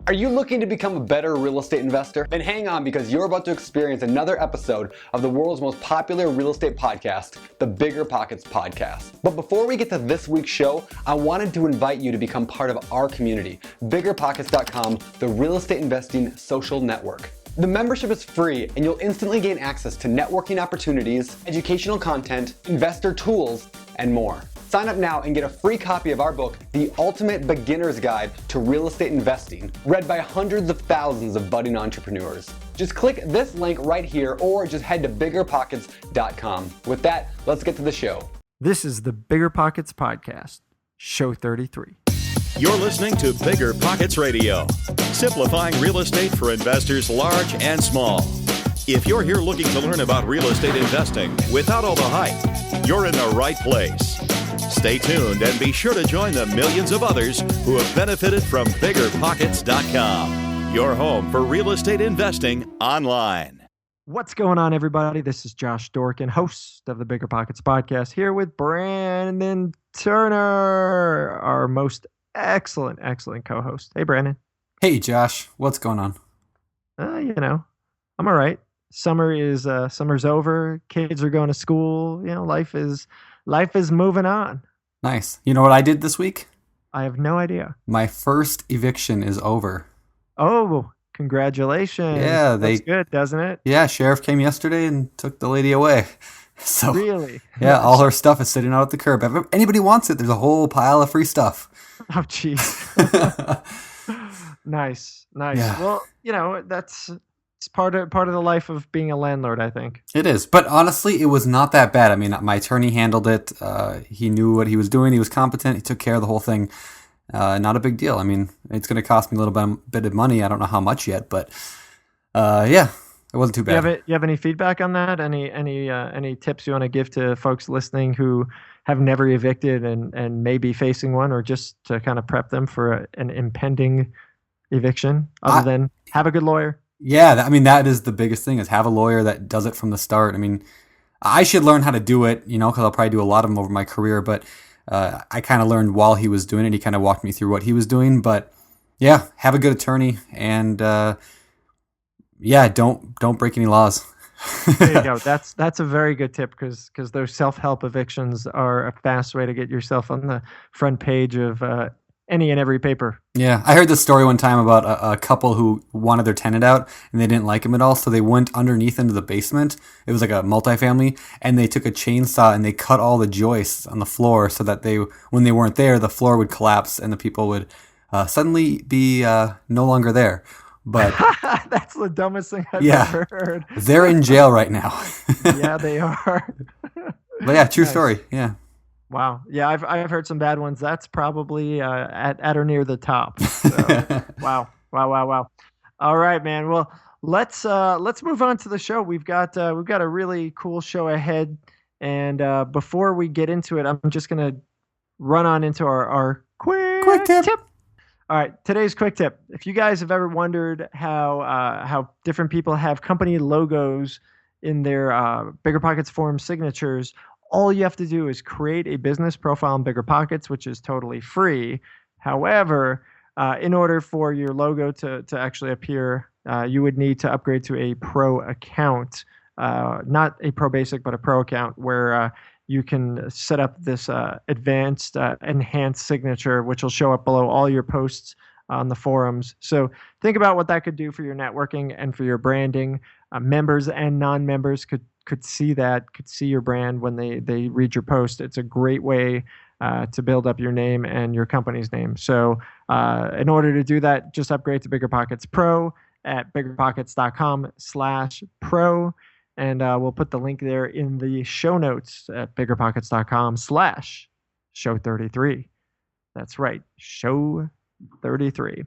Are you looking to become a better real estate investor? Then hang on, because you're about to experience another episode of the world's most popular real estate podcast, the BiggerPockets Podcast. But before we get to this week's show, I wanted to invite you to become part of our community, BiggerPockets.com, the real estate investing social network. The membership is free, and you'll instantly gain access to networking opportunities, educational content, investor tools, and more. Sign up now and get a free copy of our book, The Ultimate Beginner's Guide to Real Estate Investing, read by hundreds of thousands of budding entrepreneurs. Just click this link right here or just head to BiggerPockets.com. With that, let's get to the show. This is the BiggerPockets Podcast, show 33. You're listening to BiggerPockets Radio, simplifying real estate for investors large and small. If you're here looking to learn about real estate investing without all the hype, you're in the right place. Stay tuned and be sure to join the millions of others who have benefited from BiggerPockets.com, your home for real estate investing online. What's going on, everybody? This is Josh Dorkin, host of the BiggerPockets Podcast, here with Brandon Turner, our most excellent co-host. Hey, Brandon. Hey, Josh. What's going on? I'm all right. Summer's over. Kids are going to school. Life is moving on. Nice. You know what I did this week? I have no idea. My first eviction is over. Oh, congratulations. Yeah, that's good, doesn't it? Yeah, sheriff came yesterday and took the lady away. So really? Yeah, all her stuff is sitting out at the curb. If anybody wants it, there's a whole pile of free stuff. Oh, geez. Nice. Yeah. Well, it's part of the life of being a landlord, I think. It is. But honestly, it was not that bad. I mean, my attorney handled it. He knew what he was doing. He was competent. He took care of the whole thing. Not a big deal. I mean, it's going to cost me a little bit of money. I don't know how much yet, but yeah, it wasn't too bad. You have any feedback on that? Any tips you want to give to folks listening who have never evicted and may be facing one, or just to kind of prep them for an impending eviction, other than have a good lawyer? Yeah, that is the biggest thing, is have a lawyer that does it from the start. I mean, I should learn how to do it, because I'll probably do a lot of them over my career, but I kind of learned while he was doing it. He kind of walked me through what he was doing, but yeah, have a good attorney, and don't break any laws. There you go. That's a very good tip, because those self-help evictions are a fast way to get yourself on the front page of any and every paper. Yeah, I heard this story one time about a couple who wanted their tenant out and they didn't like him at all, so they went underneath into the basement. It was like a multifamily, and they took a chainsaw and they cut all the joists on the floor so that when they weren't there, the floor would collapse and the people would suddenly be no longer there. But that's the dumbest thing I've ever heard. They're in jail right now. Yeah, they are. But yeah, true story. Yeah. Wow. Yeah, I've heard some bad ones. That's probably at or near the top. So, wow. All right, man. Well, let's move on to the show. We've got a really cool show ahead, and before we get into it, I'm just gonna run on into our quick tip. All right, today's quick tip. If you guys have ever wondered how different people have company logos in their BiggerPockets form signatures, all you have to do is create a business profile in BiggerPockets, which is totally free. However, in order for your logo to actually appear, you would need to upgrade to a pro account, not a pro basic, but a pro account, where you can set up this advanced, enhanced signature, which will show up below all your posts on the forums. So think about what that could do for your networking and for your branding. Members and non-members could see your brand when they read your post. It's a great way to build up your name and your company's name. So in order to do that, just upgrade to BiggerPockets Pro at BiggerPockets.com/pro. And we'll put the link there in the show notes at BiggerPockets.com/show33. That's right, show 33.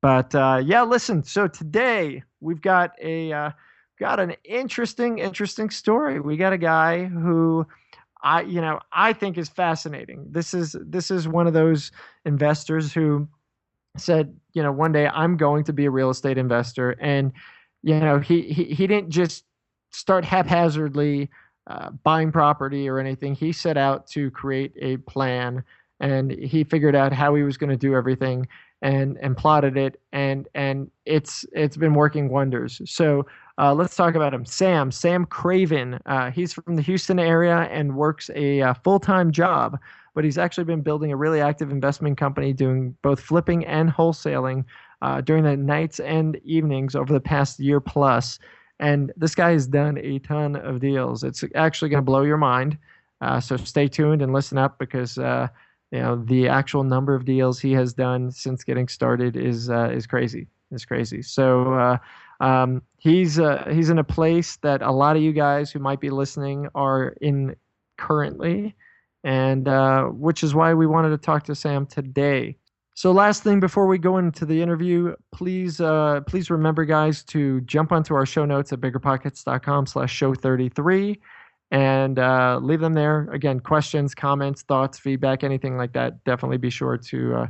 But listen. So today we've got an interesting story. We got a guy who I think is fascinating. This is one of those investors who said, one day I'm going to be a real estate investor, and he didn't just start haphazardly buying property or anything. He set out to create a plan, and he figured out how he was going to do everything. and plotted it, and it's been working wonders. So let's talk about him. Sam Craven. He's from the Houston area and works a full-time job, but he's actually been building a really active investment company doing both flipping and wholesaling during the nights and evenings over the past year plus. And this guy has done a ton of deals. It's actually going to blow your mind. So stay tuned and listen up, because the actual number of deals he has done since getting started is crazy. It's crazy. So he's in a place that a lot of you guys who might be listening are in currently, and which is why we wanted to talk to Sam today. So last thing before we go into the interview, please remember, guys, to jump onto our show notes at biggerpockets.com/show33 and leave them there. Again, questions, comments, thoughts, feedback, anything like that. Definitely be sure to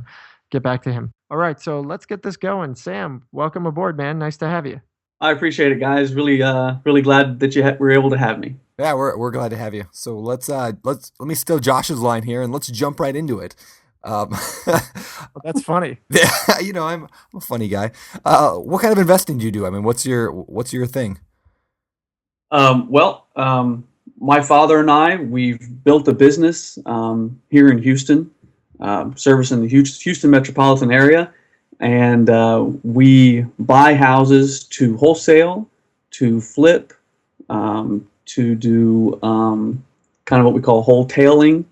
get back to him. All right, so let's get this going. Sam, welcome aboard, man. Nice to have you. I appreciate it, guys. Really glad that you were able to have me. Yeah, we're glad to have you. So let me steal Josh's line here and let's jump right into it. That's funny. Yeah, I'm a funny guy. What kind of investing do you do? I mean, what's your thing? My father and I, we've built a business here in Houston, servicing the Houston metropolitan area, and we buy houses to wholesale, to flip, to do kind of what we call wholetailing.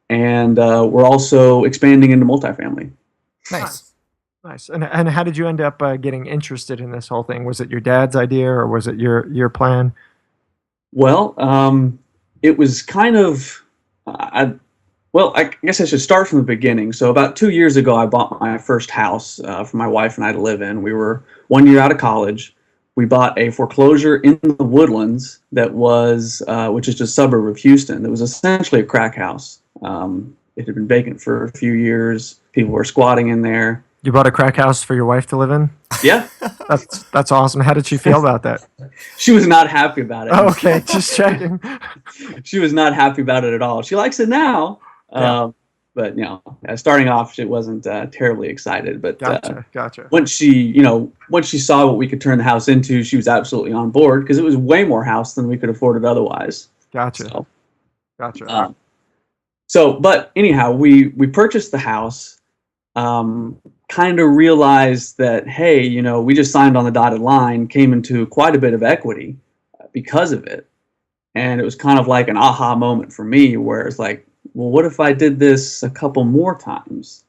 And we're also expanding into multifamily. Nice. And how did you end up getting interested in this whole thing? Was it your dad's idea, or was it your plan? Well, it was kind of, I guess I should start from the beginning. So about 2 years ago, I bought my first house for my wife and I to live in. We were 1 year out of college. We bought a foreclosure in the Woodlands that was, which is just a suburb of Houston. It was essentially a crack house. It had been vacant for a few years. People were squatting in there. You bought a crack house for your wife to live in? Yeah. That's awesome. How did she feel about that? She was not happy about it. Oh, okay, just checking. She was not happy about it at all. She likes it now. Yeah. But starting off, she wasn't terribly excited. But gotcha. Once she saw what we could turn the house into, she was absolutely on board, because it was way more house than we could afford it otherwise. Gotcha. But anyhow, we purchased the house, kind of realized that, hey, we just signed on the dotted line, came into quite a bit of equity because of it. And it was kind of like an aha moment for me, where it's like, well, what if I did this a couple more times?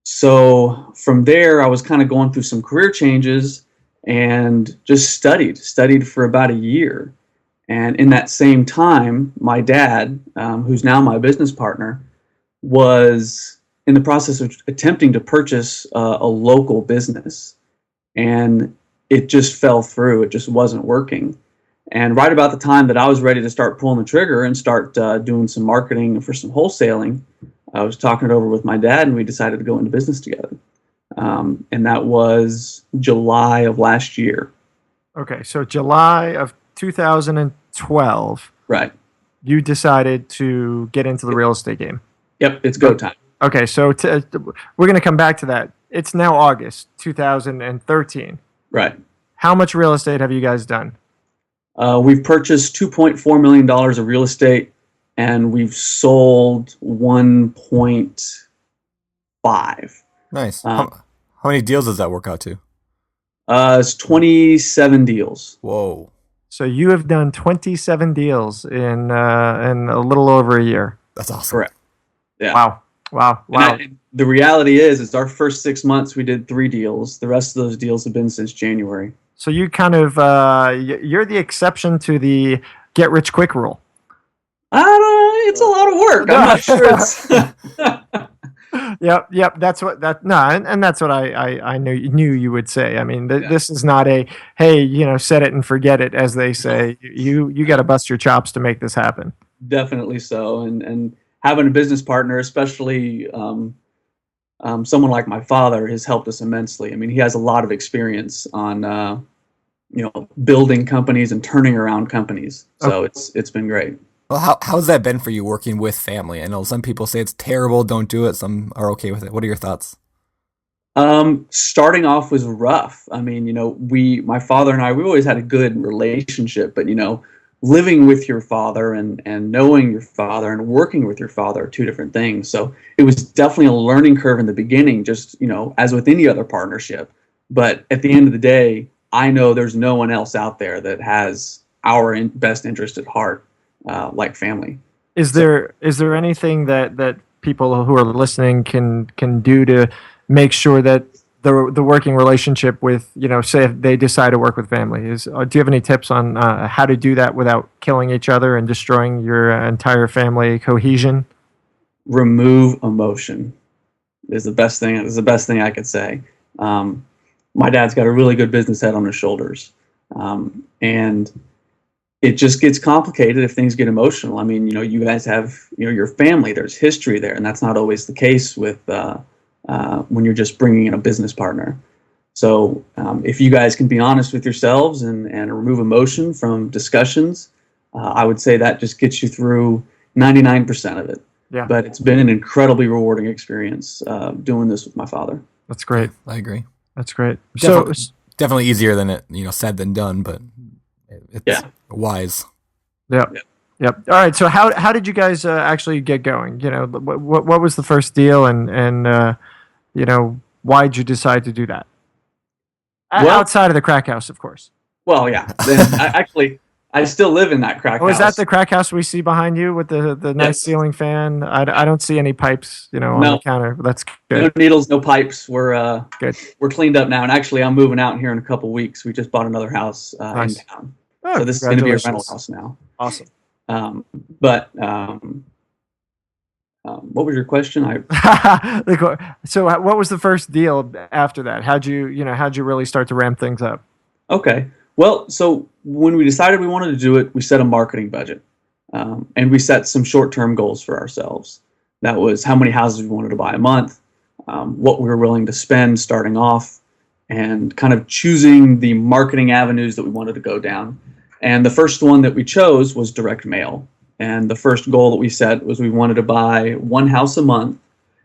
So from there, I was kind of going through some career changes and just studied for about a year. And in that same time, my dad, who's now my business partner, was in the process of attempting to purchase a local business. And it just fell through. It just wasn't working. And right about the time that I was ready to start pulling the trigger and start doing some marketing for some wholesaling, I was talking it over with my dad, and we decided to go into business together. And that was July of last year. Okay, so July of 2012. Right. You decided to get into the real estate game. Yep, it's go time. Okay, so we're going to come back to that. It's now August 2013. Right. How much real estate have you guys done? We've purchased $2.4 million of real estate, and we've sold 1.5. Nice. How many deals does that work out to? It's 27 deals. Whoa. So you have done 27 deals in a little over a year. That's awesome. Correct. Yeah. Wow. And the reality is our first 6 months we did 3 deals. The rest of those deals have been since January. So you kind of you're the exception to the get rich quick rule. It's a lot of work. I'm not sure it's. Yep. That's what and that's what I knew you would say. I mean, this is not a hey, set it and forget it, as they say. You got to bust your chops to make this happen. Definitely so, and having a business partner, especially someone like my father, has helped us immensely. I mean, he has a lot of experience on building companies and turning around companies. So it's been great. Well, how's that been for you working with family? I know some people say it's terrible, don't do it. Some are okay with it. What are your thoughts? Starting off was rough. I mean, my father and I, we always had a good relationship, but living with your father and knowing your father and working with your father are two different things. So it was definitely a learning curve in the beginning, just, as with any other partnership. But at the end of the day, I know there's no one else out there that has our best interest at heart, like family. Is there anything that people who are listening can do to make sure that the working relationship with, say if they decide to work with family do you have any tips on how to do that without killing each other and destroying your entire family cohesion? Remove emotion is the best thing. Is the best thing I could say. My dad's got a really good business head on his shoulders, and it just gets complicated if things get emotional. I mean, you guys have your family. There's history there, and that's not always the case with when you're just bringing in a business partner. So if you guys can be honest with yourselves and remove emotion from discussions, I would say that just gets you through 99% of it. Yeah. But it's been an incredibly rewarding experience doing this with my father. That's great. I agree. That's great. Definitely easier than it, said than done, but it's wise. Yep. Yep. All right. So how did you guys actually get going? What was the first deal, and why did you decide to do that? Outside of the crack house, of course. Well, yeah. I still live in that crack house. Is that the crack house we see behind you with the nice ceiling fan? I don't see any pipes, on the counter. That's good. No needles, no pipes. We're good. We're cleaned up now, and actually, I'm moving out here in a couple weeks. We just bought another house nice. in town, so this is going to be a rental house now. Awesome. What was your question? So what was the first deal after that? How'd you really start to ramp things up? Okay. Well, so when we decided we wanted to do it, we set a marketing budget, and we set some short-term goals for ourselves. That was how many houses we wanted to buy a month, what we were willing to spend starting off, and kind of choosing the marketing avenues that we wanted to go down. And the first one that we chose was direct mail. And the first goal that we set was we wanted to buy one house a month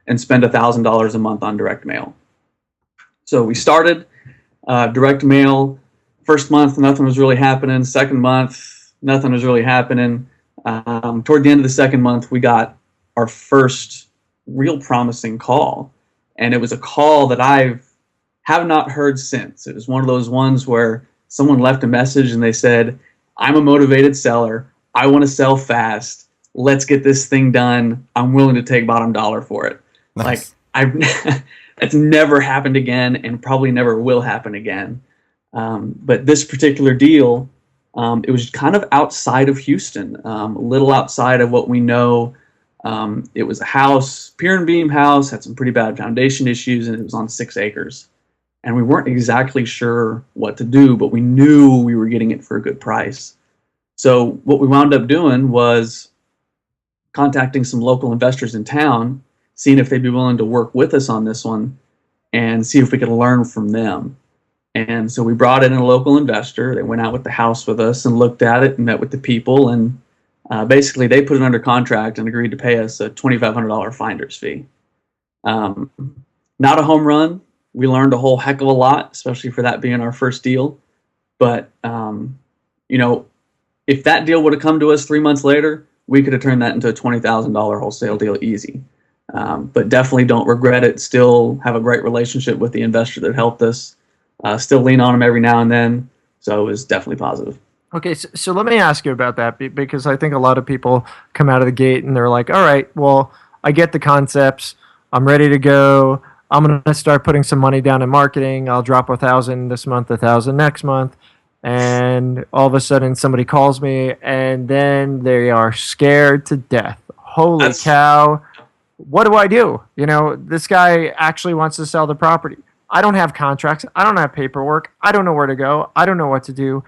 and spend $1,000 a month on direct mail. So we started direct mail. First month, nothing was really happening. Second month, nothing was really happening. Toward the end of the second month, we got our first real promising call. And it was a call that I have not heard since. It was one of those ones where someone left a message and they said, "I'm a motivated seller. I want to sell fast. Let's get this thing done. I'm willing to take bottom dollar for it." Nice. That's never happened again, and probably never will happen again. But this particular deal, it was kind of outside of Houston, a little outside of what we know. It was a house, pier and beam house, had some pretty bad foundation issues, and it was on 6 acres. And we weren't exactly sure what to do, but we knew we were getting it for a good price. So what we wound up doing was contacting some local investors in town, seeing if they'd be willing to work with us on this one and see if we could learn from them. And so we brought in a local investor. They went out with the house with us and looked at it and met with the people. And basically they put it under contract and agreed to pay us a $2,500 finder's fee. Not a home run. We learned a whole heck of a lot, especially for that being our first deal. But, if that deal would have come to us 3 months later, we could have turned that into a $20,000 wholesale deal easy. But definitely don't regret it. Still have a great relationship with the investor that helped us. Still lean on him every now and then. So it was definitely positive. Okay, so let me ask you about that, because I think a lot of people come out of the gate and they're like, all right, well, I get the concepts. I'm ready to go. I'm going to start putting some money down in marketing. I'll drop 1,000 this month, 1,000 next month. And all of a sudden somebody calls me and then they are scared to death. Holy cow. What do I do? This guy actually wants to sell the property. I don't have contracts. I don't have paperwork. I don't know where to go. I don't know what to do.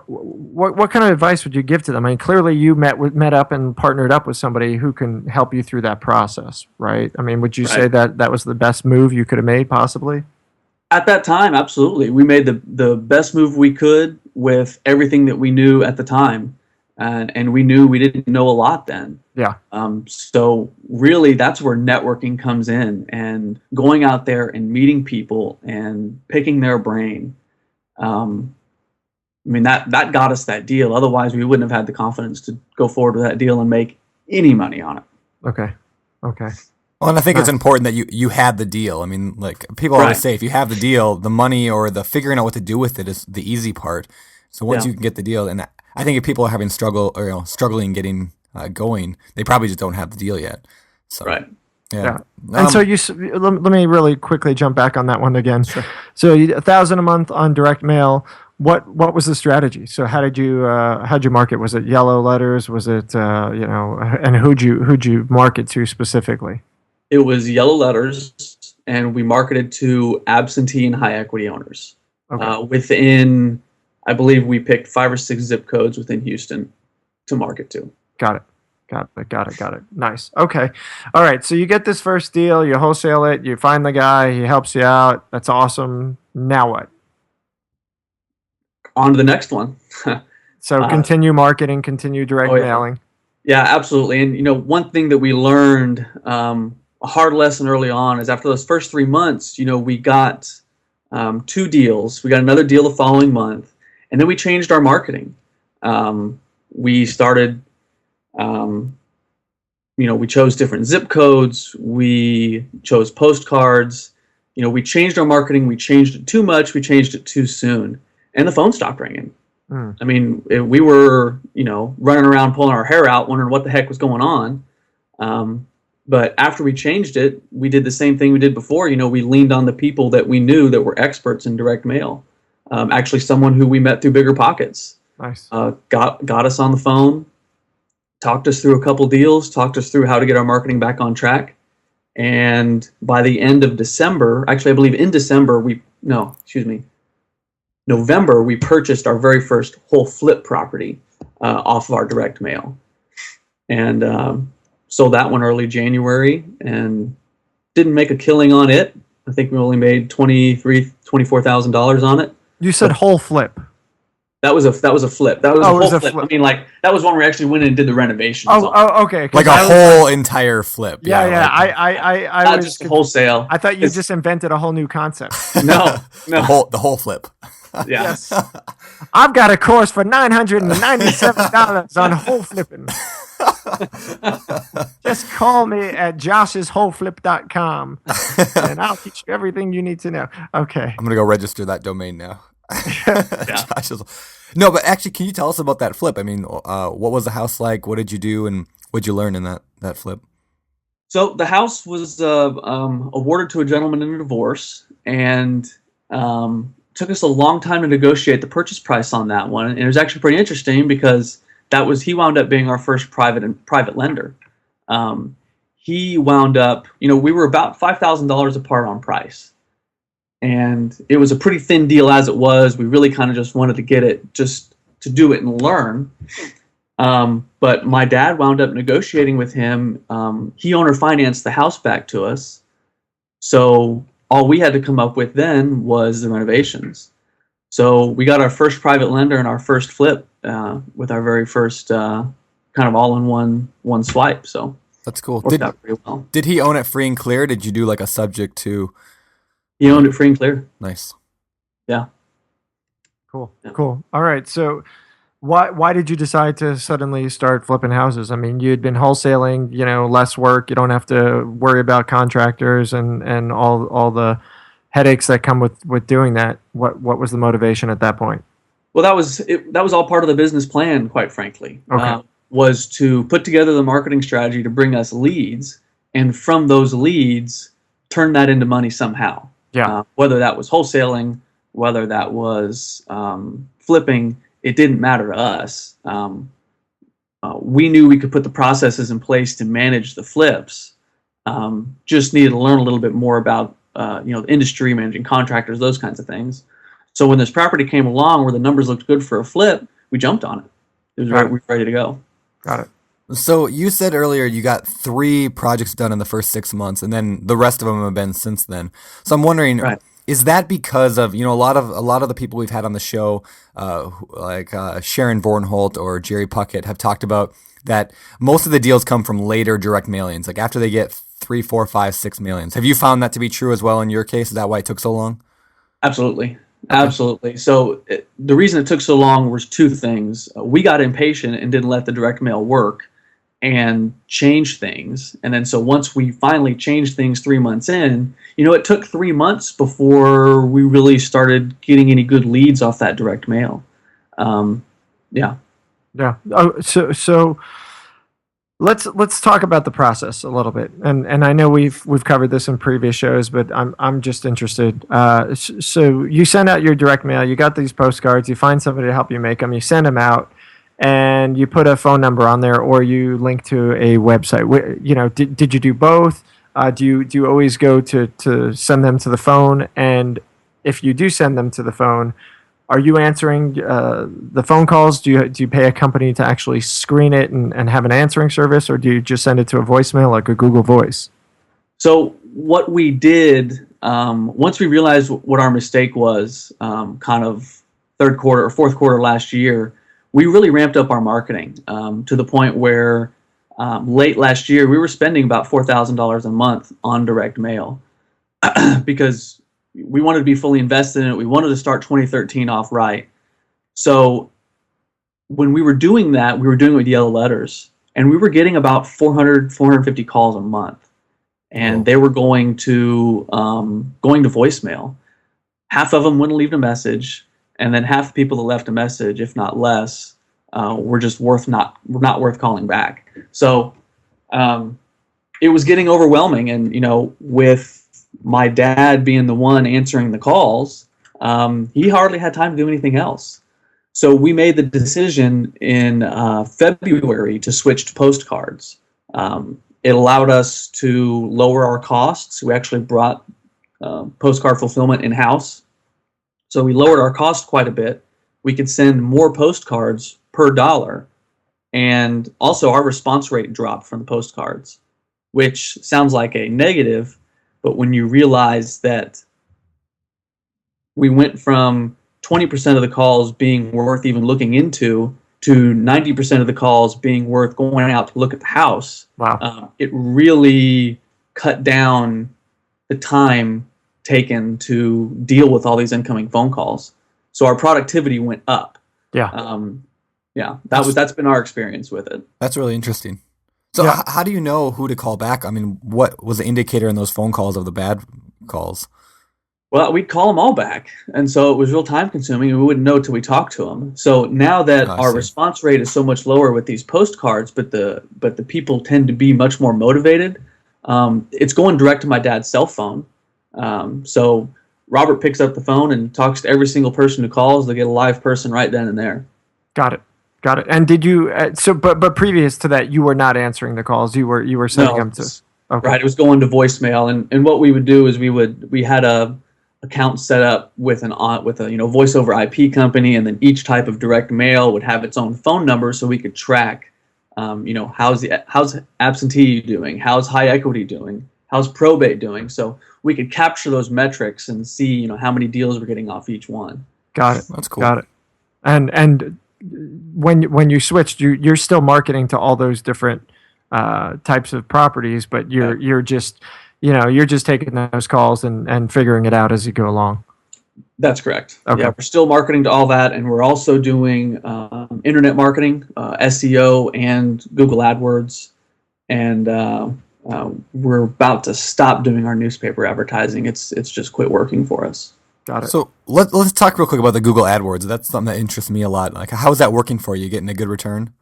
What kind of advice would you give to them? I mean, clearly you met up and partnered up with somebody who can help you through that process, right? I mean, would you say that was the best move you could have made possibly? At that time, absolutely. We made the best move we could with everything that we knew at the time. and we knew we didn't know a lot then. Yeah. So really, that's where networking comes in, and going out there and meeting people and picking their brain. I mean, that got us that deal. Otherwise, we wouldn't have had the confidence to go forward with that deal and make any money on it. Okay. Well, and I think it's important that you had the deal. I mean, like people always say, if you have the deal, the money or the figuring out what to do with it is the easy part. So once you can get the deal, and I think if people are having struggling getting going, they probably just don't have the deal yet. So, right. Yeah. And so let me really quickly jump back on that one again. Sure. So $1,000 a month on direct mail. What was the strategy? So how'd you market? Was it yellow letters? Was it and who'd you market to specifically? It was yellow letters, and we marketed to absentee and high equity owners. Okay. Within, I believe we picked 5 or 6 zip codes within Houston to market to. Got it. Nice. Okay. All right. So you get this first deal, you wholesale it, you find the guy, he helps you out. That's awesome. Now what? On to the next one. So continue marketing, continue direct mailing. Yeah, absolutely. And, one thing that we learned, a hard lesson early on, is after those first 3 months, we got 2 deals. We got another deal the following month, and then we changed our marketing. We started, we chose different zip codes. We chose postcards. We changed our marketing. We changed it too much. We changed it too soon. And the phone stopped ringing. I mean, we were, running around pulling our hair out, wondering what the heck was going on. But after we changed it, we did the same thing we did before. We leaned on the people that we knew that were experts in direct mail. Actually, someone who we met through BiggerPockets. Nice. Got us on the phone, talked us through a couple deals, talked us through how to get our marketing back on track. And by the end of December, actually, I believe in December, November, we purchased our very first whole flip property off of our direct mail, and sold that one early January, and didn't make a killing on it. I think we only made $24,000 on it. You said whole flip. That was a flip. That was a whole flip. Flip. I mean, that was one where we actually went in and did the renovations. Okay. Like a whole entire flip. Yeah. I not just wholesale. I thought you just invented a whole new concept. No. The whole flip. Yeah. Yes. I've got a course for $997 on whole flipping. Just call me at josh'swholeflip.com and I'll teach you everything you need to know. Okay. I'm going to go register that domain now. Yeah. No, but actually, can you tell us about that flip? I mean, what was the house like? What did you do? And what did you learn in that flip? So the house was awarded to a gentleman in a divorce, and took us a long time to negotiate the purchase price on that one. And it was actually pretty interesting because he wound up being our first private lender. He wound up, we were about $5,000 apart on price. And it was a pretty thin deal as it was. We really kind of just wanted to get it just to do it and learn. But my dad wound up negotiating with him. He owner financed the house back to us. So all we had to come up with then was the renovations. So we got our first private lender and our first flip with our very first kind of all-in-one swipe. So that's cool. Worked out pretty well. Did he own it free and clear? Did you do like a subject to? He owned it free and clear. Nice. Yeah. Cool. All right. So why did you decide to suddenly start flipping houses? I mean, you had been wholesaling, less work. You don't have to worry about contractors and all the headaches that come with doing that. What was the motivation at that point? Well, that was all part of the business plan, quite frankly. Okay. Was to put together the marketing strategy to bring us leads, and from those leads, turn that into money somehow. Yeah. Whether that was wholesaling, whether that was flipping, it didn't matter to us. We knew we could put the processes in place to manage the flips. Just needed to learn a little bit more about the industry, managing contractors, those kinds of things. So when this property came along where the numbers looked good for a flip, we jumped on it. We were ready to go. Got it. So you said earlier you got 3 projects done in the first 6 months, and then the rest of them have been since then. So I'm wondering, Is that because of, a lot of the people we've had on the show, like Sharon Vornholt or Jerry Puckett, have talked about that most of the deals come from later direct mailings, like after they get 3, 4, 5, 6 mailings. Have you found that to be true as well in your case? Is that why it took so long? Absolutely. Absolutely. So the reason it took so long was two things. We got impatient and didn't let the direct mail work and change things. And then so once we finally changed things 3 months in, it took 3 months before we really started getting any good leads off that direct mail. Yeah. Oh, so let's talk about the process a little bit. And I know we've covered this in previous shows, but I'm just interested. So you send out your direct mail, you got these postcards, you find somebody to help you make them, you send them out, and you put a phone number on there, or you link to a website. Did you do both? Do you always go to send them to the phone? And if you do send them to the phone, are you answering the phone calls? Do you pay a company to actually screen it and have an answering service, or do you just send it to a voicemail like a Google Voice? So what we did, once we realized what our mistake was, kind of third quarter or fourth quarter last year, we really ramped up our marketing to the point where late last year we were spending about $4,000 a month on direct mail because we wanted to be fully invested in it. We wanted to start 2013 off right. So when we were doing that, we were doing it with yellow letters, and we were getting about 450 calls a month, and they were going to voicemail. Half of them wouldn't leave a message, and then half the people that left a message, if not less, were just not worth calling back. So it was getting overwhelming, and with my dad being the one answering the calls, he hardly had time to do anything else. So we made the decision in February to switch to postcards. It allowed us to lower our costs. We actually brought postcard fulfillment in-house. So we lowered our cost quite a bit. We could send more postcards per dollar. And also our response rate dropped from the postcards, which sounds like a negative. But when you realize that we went from 20% of the calls being worth even looking into to 90% of the calls being worth going out to look at the house, wow, it really cut down the time taken to deal with all these incoming phone calls. So our productivity went up. That's been our experience with it. That's really interesting. So how do you know who to call back? I mean, what was the indicator in those phone calls of the bad calls? Well, we'd call them all back. And so it was real time consuming, and we wouldn't know till we talked to them. So now that our response rate is so much lower with these postcards, but the people tend to be much more motivated, it's going direct to my dad's cell phone. So Robert picks up the phone and talks to every single person who calls. They get a live person right then and there. Got it. And did you? But previous to that, you were not answering the calls. You were sending them to. Okay. Right. It was going to voicemail, and what we would do is we had a account set up with a voice over IP company, and then each type of direct mail would have its own phone number, so we could track. How's absentee doing? How's high equity doing? How's probate doing? So we could capture those metrics and see how many deals we're getting off each one. Got it. That's cool. Got it. And when you switched, you're still marketing to all those different types of properties, but you're just taking those calls and figuring it out as you go along. That's correct. Okay. Yeah, we're still marketing to all that, and we're also doing internet marketing, SEO, and Google AdWords, and we're about to stop doing our newspaper advertising. It's just quit working for us. Got it. So let's talk real quick about the Google AdWords. That's something that interests me a lot. Like, how is that working for you? Getting a good return?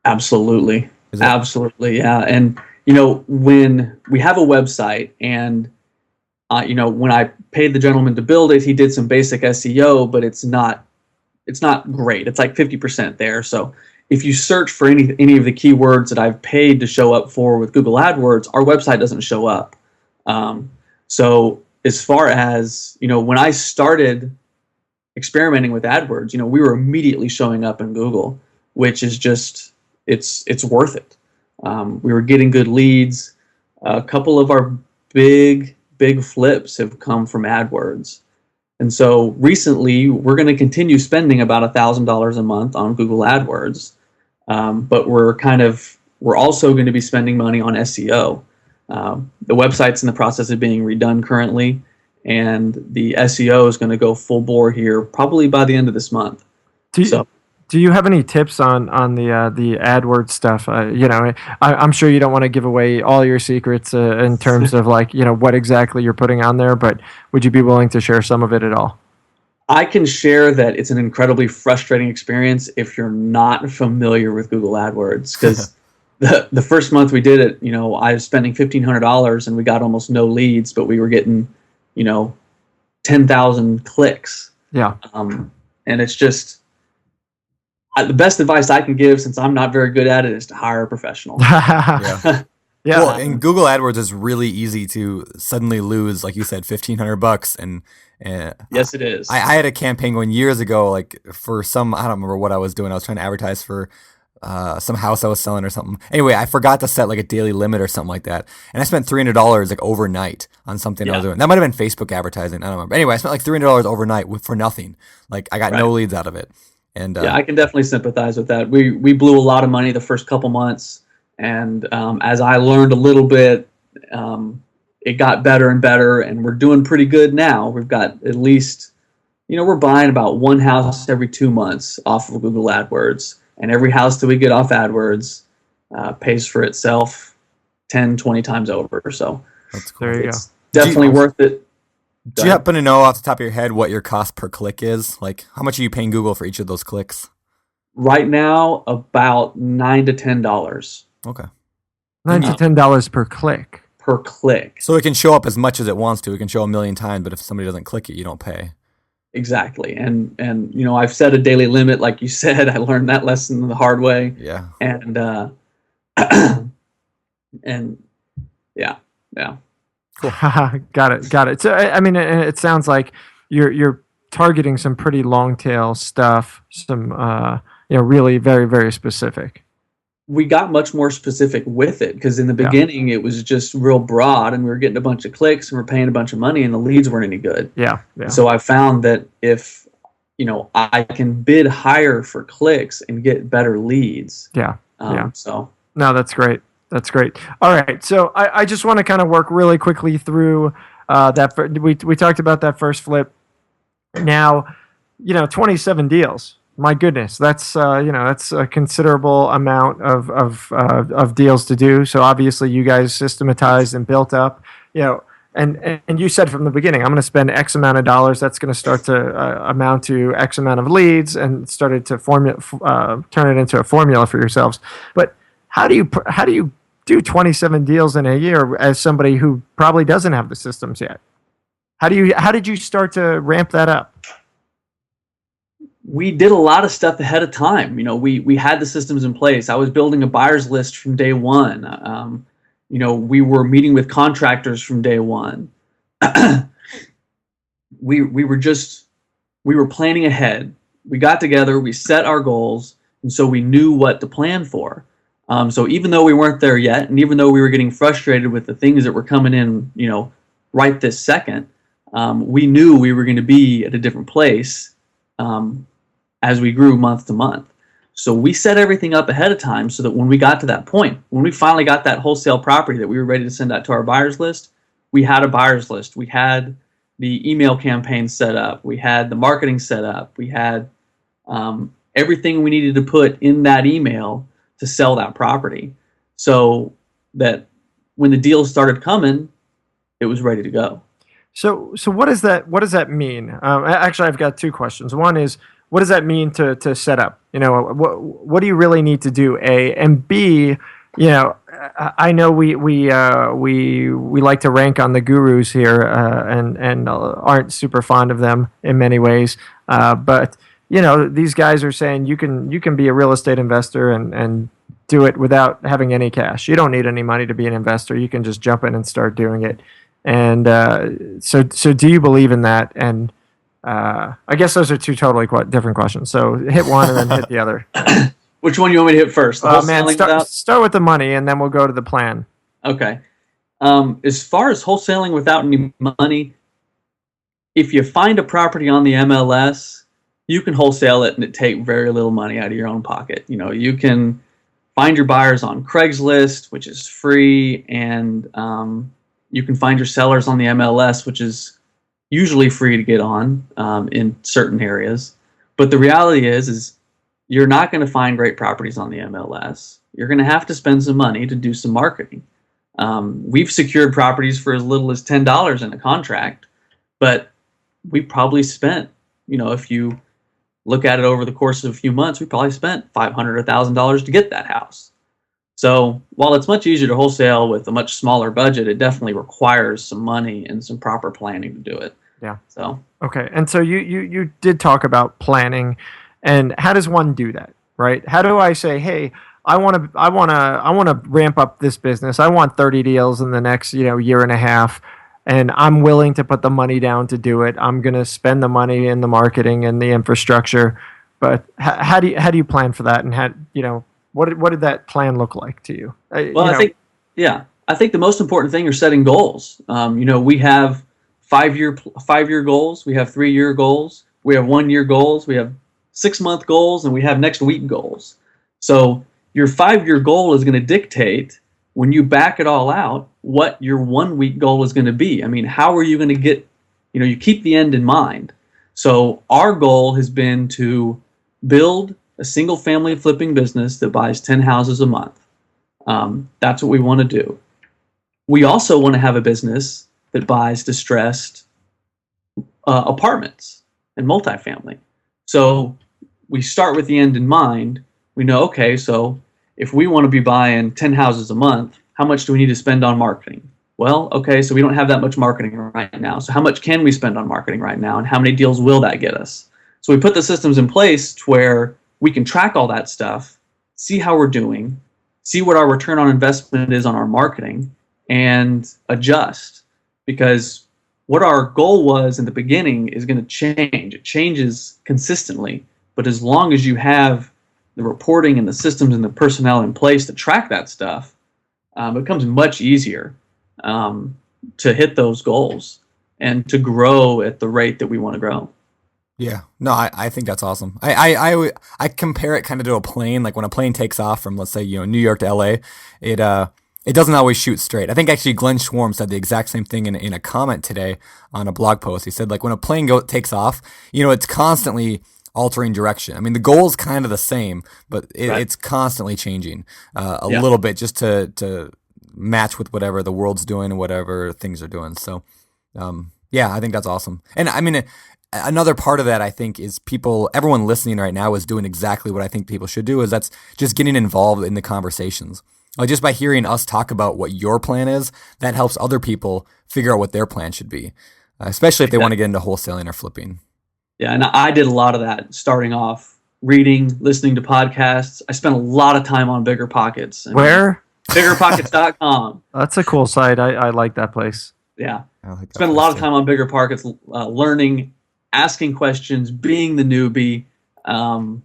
Absolutely. Absolutely, yeah. And when we have a website, and when I paid the gentleman to build it, he did some basic SEO, but it's not great. It's like 50% there. So if you search for any of the keywords that I've paid to show up for with Google AdWords, our website doesn't show up. So as far as, when I started experimenting with AdWords, we were immediately showing up in Google, which is just, it's worth it. We were getting good leads. A couple of our big flips have come from AdWords. And so recently, we're going to continue spending about $1,000 a month on Google AdWords, but we're also going to be spending money on SEO. The website's in the process of being redone currently, and the SEO is going to go full bore here probably by the end of this month. Do you have any tips on the AdWords stuff? I'm sure you don't want to give away all your secrets in terms of what exactly you're putting on there, but would you be willing to share some of it at all? I can share that it's an incredibly frustrating experience if you're not familiar with Google AdWords, because the first month we did it, I was spending $1,500 and we got almost no leads, but we were getting, 10,000 clicks. Yeah. And it's just, the best advice I can give, since I'm not very good at it, is to hire a professional. Yeah. Well, and Google AdWords is really easy to suddenly lose, like you said, $1,500, and yes, it is. I had a campaign going years ago, like for some, I don't remember what I was doing. I was trying to advertise for some house I was selling or something. Anyway, I forgot to set like a daily limit or something like that, and I spent $300 like overnight on something I was doing. That might have been Facebook advertising. I don't remember. Anyway, I spent like $300 overnight for nothing. Like I got no leads out of it. And I can definitely sympathize with that. We blew a lot of money the first couple months, and as I learned a little bit, it got better and better, and we're doing pretty good now. We've got at least, we're buying about one house every 2 months off of Google AdWords, and every house that we get off AdWords pays for itself 10, 20 times over. So that's cool. There you go. Definitely worth it. Do you happen to know off the top of your head what your cost per click is? Like, how much are you paying Google for each of those clicks? Right now, about $9 to $10. Okay. $9 to $10 per click. Per click. So it can show up as much as it wants to. It can show 1,000,000 times, but if somebody doesn't click it, you don't pay. Exactly. And I've set a daily limit, like you said. I learned that lesson the hard way. Yeah. And and yeah. Cool. Got it. So I mean, it sounds like you're targeting some pretty long tail stuff. Some really very, very specific. We got much more specific with it, because in the beginning it was just real broad, and we were getting a bunch of clicks and we're paying a bunch of money, and the leads weren't any good. Yeah. So I found that if I can bid higher for clicks and get better leads. So no, that's great. That's great. All right. So I just want to kind of work really quickly through that. We talked about that first flip. Now, 27 deals. My goodness, that's that's a considerable amount of deals to do. So obviously, you guys systematized and built up. And you said from the beginning, I'm going to spend X amount of dollars. That's going to start to amount to X amount of leads, and started to turn it into a formula for yourselves. But how do you do 27 deals in a year as somebody who probably doesn't have the systems yet? How did you start to ramp that up? We did a lot of stuff ahead of time. We had the systems in place. I was building a buyer's list from day one. We were meeting with contractors from day one. we were planning ahead. We got together, we set our goals, and so we knew what to plan for. So even though we weren't there yet, and even though we were getting frustrated with the things that were coming in, right this second, we knew we were going to be at a different place as we grew month to month. So we set everything up ahead of time so that when we got to that point, when we finally got that wholesale property that we were ready to send out to our buyers list, we had a buyers list. We had the email campaign set up. We had the marketing set up. We had everything we needed to put in that email to sell that property, so that when the deals started coming, it was ready to go. So what does that mean? Actually, I've got two questions. One is, what does that mean to set up? What do you really need to do? A, and B, I know we like to rank on the gurus here, and aren't super fond of them in many ways. But these guys are saying you can be a real estate investor and do it without having any cash. You don't need any money to be an investor. You can just jump in and start doing it. And so do you believe in that? And I guess those are two totally different questions. So hit one and then hit the other. Which one you want me to hit first? Start with the money, and then we'll go to the plan. Okay. As far as wholesaling without any money, if you find a property on the MLS, you can wholesale it and take very little money out of your own pocket. You can find your buyers on Craigslist, which is free, and you can find your sellers on the MLS, which is usually free to get on in certain areas. But the reality is you're not going to find great properties on the MLS. You're going to have to spend some money to do some marketing. We've secured properties for as little as $10 in a contract, but we probably spent, if you look at it over the course of a few months, we probably spent $500 or $1,000 to get that house. So while it's much easier to wholesale with a much smaller budget, it definitely requires some money and some proper planning to do it. Yeah. So okay, and so you did talk about planning, and how does one do that, right? How do I say, hey, I want to ramp up this business. I want 30 deals in the next year and a half, and I'm willing to put the money down to do it. I'm going to spend the money in the marketing and the infrastructure. But how do you plan for that? And what did that plan look like to you? I think the most important thing are setting goals. We have 5-year goals. We have 3-year goals. We have 1-year goals. We have 6-month goals, and we have next week goals. So your 5-year goal is going to dictate, when you back it all out, what your 1-week goal is going to be. I mean, how are you going to get, you keep the end in mind. So our goal has been to build a single family flipping business that buys 10 houses a month. That's what we want to do. We also want to have a business that buys distressed apartments and multifamily. So we start with the end in mind. We know, okay, so if we want to be buying 10 houses a month, how much do we need to spend on marketing? Well, okay, so we don't have that much marketing right now. So how much can we spend on marketing right now, and how many deals will that get us? So we put the systems in place to where we can track all that stuff, see how we're doing, see what our return on investment is on our marketing, and adjust. Because what our goal was in the beginning is going to change. It changes consistently. But as long as you have the reporting and the systems and the personnel in place to track that stuff, it becomes much easier to hit those goals and to grow at the rate that we want to grow. Yeah, no, I think that's awesome. I compare it kind of to a plane. Like when a plane takes off from, let's say, New York to LA, it doesn't always shoot straight. I think actually Glenn Schwarm said the exact same thing in a comment today on a blog post. He said, like, when a plane takes off, it's constantly altering direction. I mean, the goal is kind of the same, but it's constantly changing a little bit just to match with whatever the world's doing and whatever things are doing. So, I think that's awesome. And I mean, another part of that, I think, is everyone listening right now is doing exactly what I think people should do, is that's just getting involved in the conversations. Like, just by hearing us talk about what your plan is, that helps other people figure out what their plan should be, especially if they want to get into wholesaling or flipping. Yeah, and I did a lot of that starting off, reading, listening to podcasts. I spent a lot of time on BiggerPockets. Where? BiggerPockets.com. That's a cool site. I like that place. Yeah. Spent a lot of time on BiggerPockets, learning, asking questions, being the newbie. And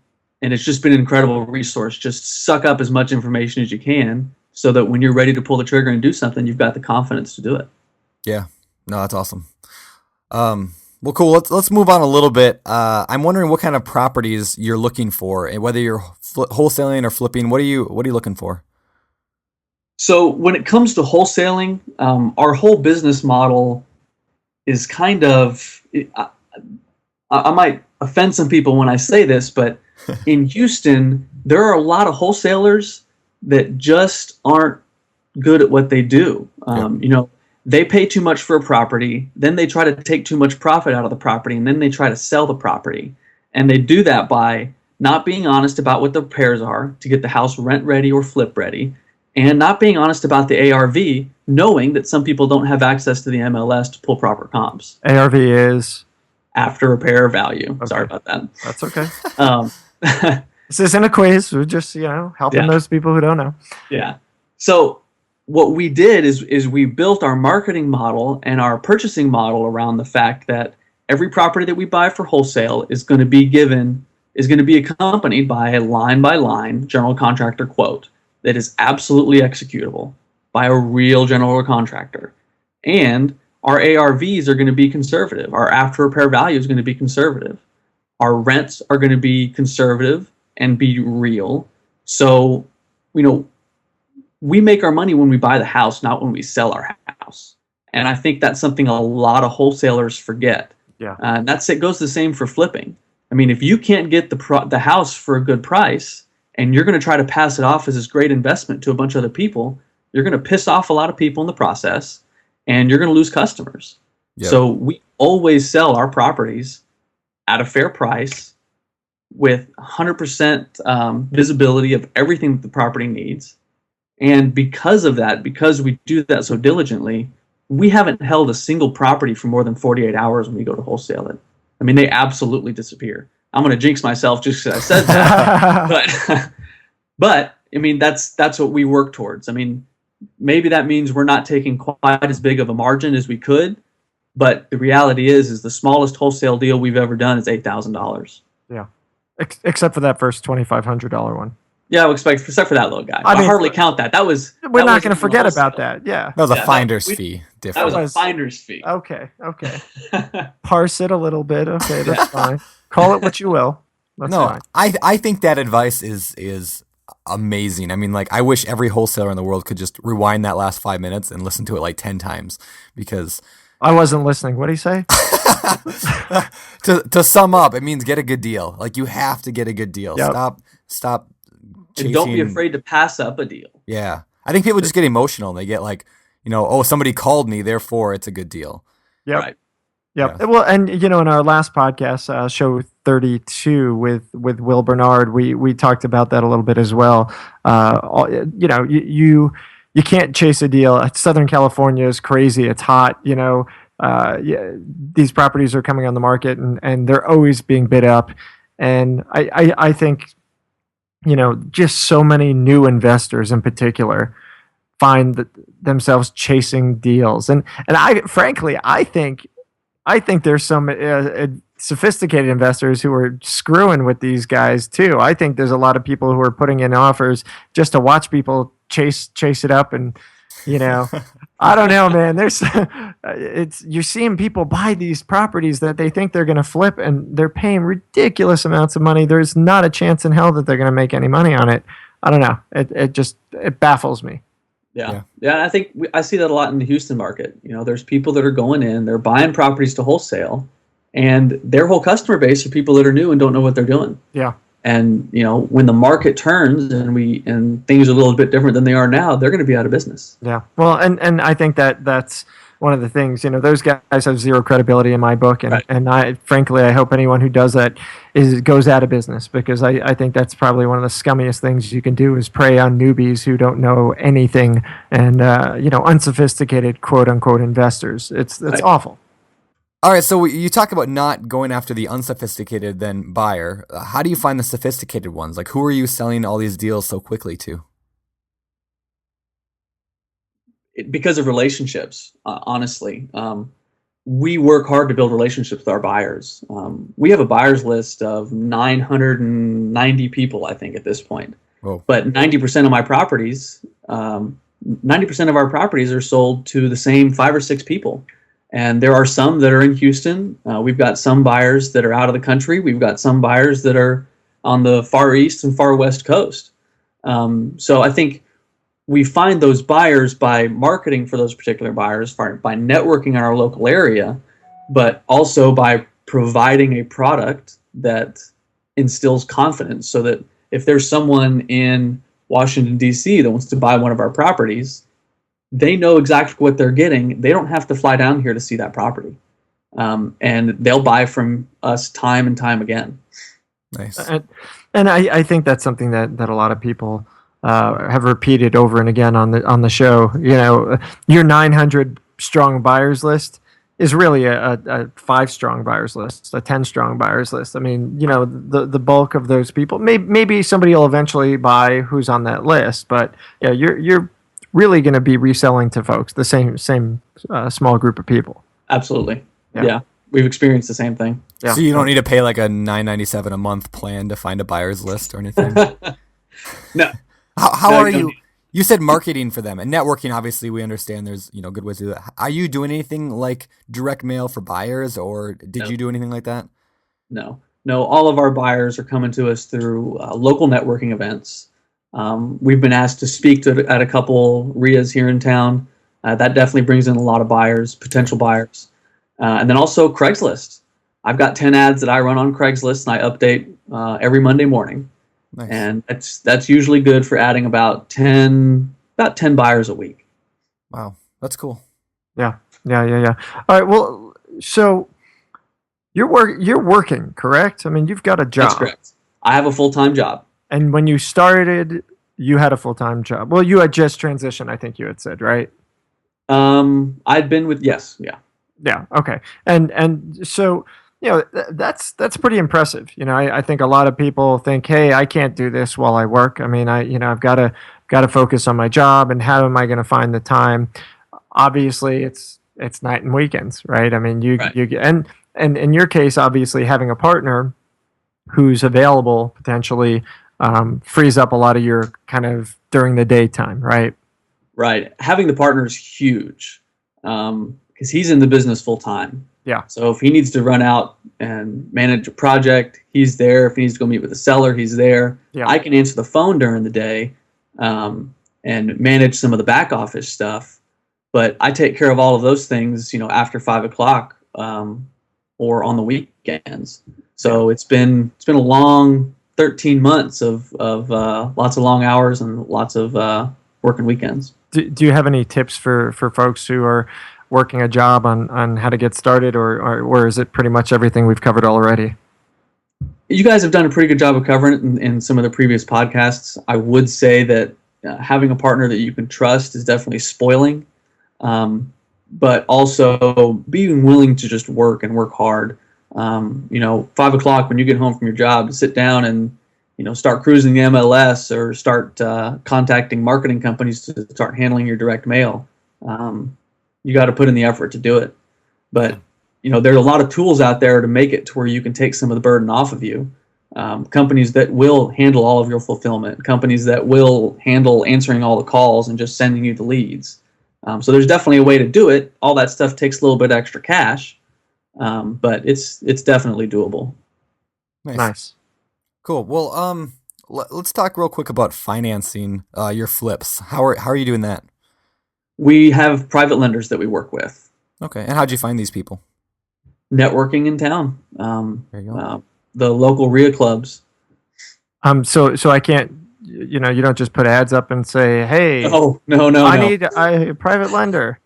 it's just been an incredible resource. Just suck up as much information as you can so that when you're ready to pull the trigger and do something, you've got the confidence to do it. Yeah. No, that's awesome. Well, cool. Let's move on a little bit. I'm wondering what kind of properties you're looking for, and whether you're wholesaling or flipping. What are you looking for? So when it comes to wholesaling, our whole business model is kind of, I might offend some people when I say this, but in Houston, there are a lot of wholesalers that just aren't good at what they do. They pay too much for a property, then they try to take too much profit out of the property, and then they try to sell the property. And they do that by not being honest about what the repairs are to get the house rent ready or flip ready, and not being honest about the ARV, knowing that some people don't have access to the MLS to pull proper comps. ARV is? After repair value. Okay. Sorry about that. That's okay. This isn't a quiz. We're just, helping those people who don't know. Yeah. So what we did is we built our marketing model and our purchasing model around the fact that every property that we buy for wholesale is going to be accompanied by a line-by-line general contractor quote that is absolutely executable by a real general contractor. And our ARVs are going to be conservative. Our after repair value is going to be conservative. Our rents are going to be conservative and be real. So, we make our money when we buy the house, not when we sell our house. And I think that's something a lot of wholesalers forget. Yeah. And it goes the same for flipping. I mean, if you can't get the house for a good price and you're going to try to pass it off as this great investment to a bunch of other people, you're going to piss off a lot of people in the process and you're going to lose customers. Yep. So we always sell our properties at a fair price with 100% visibility of everything that the property needs. And because of that, because we do that so diligently, we haven't held a single property for more than 48 hours when we go to wholesale it. I mean, they absolutely disappear. I'm going to jinx myself just because I said that. but I mean, that's what we work towards. I mean, maybe that means we're not taking quite as big of a margin as we could, but the reality is the smallest wholesale deal we've ever done is $8,000. Yeah, except for that first $2,500 one. Yeah, except for that little guy. I hardly count that. We're not going to forget about that. Yeah, that was a finder's fee. That was a finder's fee. Okay. Parse it a little bit. Okay, that's fine. Call it what you will. That's fine. I think that advice is amazing. I mean, like, I wish every wholesaler in the world could just rewind that last 5 minutes and listen to it like 10 times, because I wasn't listening. What did he say? To sum up, it means get a good deal. Like, you have to get a good deal. Yep. Stop chasing. And don't be afraid to pass up a deal. Yeah. I think people just get emotional and they get like, somebody called me, therefore it's a good deal. Yep. Right. Yep. Yeah. Well, and in our last podcast, show 32 with Will Bernard, we talked about that a little bit as well. You can't chase a deal. Southern California is crazy. It's hot. These properties are coming on the market and they're always being bid up. And I think, just so many new investors in particular find themselves chasing deals. And I think there's some sophisticated investors who are screwing with these guys too. I think there's a lot of people who are putting in offers just to watch people chase it up. And, I don't know, man, you're seeing people buy these properties that they think they're going to flip and they're paying ridiculous amounts of money. There's not a chance in hell that they're going to make any money on it. I don't know. It baffles me. Yeah. I think I see that a lot in the Houston market. There's people that are going in, they're buying properties to wholesale, and their whole customer base are people that are new and don't know what they're doing. Yeah. And when the market turns and things are a little bit different than they are now, they're going to be out of business. Yeah. Well, and I think that's one of the things. Those guys have zero credibility in my book, and right. And I hope anyone who does that goes out of business, because I think that's probably one of the scummiest things you can do is prey on newbies who don't know anything and unsophisticated quote unquote investors. It's right. Awful. All right, so you talk about not going after the unsophisticated then buyer. How do you find the sophisticated ones? Like, who are you selling all these deals so quickly to? Because of relationships, honestly. We work hard to build relationships with our buyers. We have a buyers list of 990 people, I think, at this point. Whoa. But 90% of my properties, 90% of our properties are sold to the same 5 or 6 people. And there are some that are in Houston. We've got some buyers that are out of the country. We've got some buyers that are on the far east and far west coast. So I think we find those buyers by marketing for those particular buyers, by networking in our local area, but also by providing a product that instills confidence, so that if there's someone in Washington, D.C. that wants to buy one of our properties, they know exactly what they're getting. They don't have to fly down here to see that property. And they'll buy from us time and time again. Nice. And I think that's something that a lot of people have repeated over and again on the show. Your 900 strong buyers list is really a 5 strong buyers list, a 10 strong buyers list. I mean, the bulk of those people, maybe somebody will eventually buy who's on that list, but yeah, you're really going to be reselling to folks, the same small group of people. Absolutely. Yeah. We've experienced the same thing. Yeah. So you don't need to pay like a $9.97 a month plan to find a buyer's list or anything? No. How are you? You said marketing for them and networking. Obviously, we understand there's good ways to do that. Are you doing anything like direct mail for buyers, or did you do anything like that? No. All of our buyers are coming to us through local networking events. We've been asked to speak at a couple RIAs here in town. That definitely brings in a lot of buyers, potential buyers. And then also Craigslist. I've got 10 ads that I run on Craigslist, and I update every Monday morning. Nice. And that's usually good for adding about 10 buyers a week. Wow, that's cool. Yeah. All right. Well, so you're working, correct? I mean, you've got a job. That's correct. I have a full-time job. And when you started, you had a full-time job. Well, you had just transitioned, I think you had said, right? I'd been with, yes, yeah. Yeah. Okay. And so, that's pretty impressive. I think a lot of people think, hey, I can't do this while I work. I mean, I've got to focus on my job, and how am I going to find the time? Obviously, it's night and weekends, right? I mean, you get, and in your case, obviously having a partner who's available potentially frees up a lot of your kind of during the daytime, right? Right. Having the partner is huge because he's in the business full time. Yeah. So if he needs to run out and manage a project, he's there. If he needs to go meet with a seller, he's there. Yeah. I can answer the phone during the day and manage some of the back office stuff. But I take care of all of those things, after 5 o'clock or on the weekends. So it's been a long 13 months of lots of long hours and lots of working weekends. Do you have any tips for folks who are working a job on how to get started, or is it pretty much everything we've covered already? You guys have done a pretty good job of covering it in some of the previous podcasts. I would say that having a partner that you can trust is definitely spoiling, but also being willing to just work and work hard. 5 o'clock when you get home from your job, to sit down and start cruising the MLS or start contacting marketing companies to start handling your direct mail. You got to put in the effort to do it. But, there's a lot of tools out there to make it to where you can take some of the burden off of you. Companies that will handle all of your fulfillment, companies that will handle answering all the calls and just sending you the leads. So there's definitely a way to do it. All that stuff takes a little bit extra cash, but it's definitely doable. Nice. Cool. Well, let's talk real quick about financing your flips. How are you doing that? We have private lenders that we work with. Okay. And how'd you find these people? Networking in town. There you go. The local RIA clubs. So I can't, you don't just put ads up and say, hey, No. I need a private lender.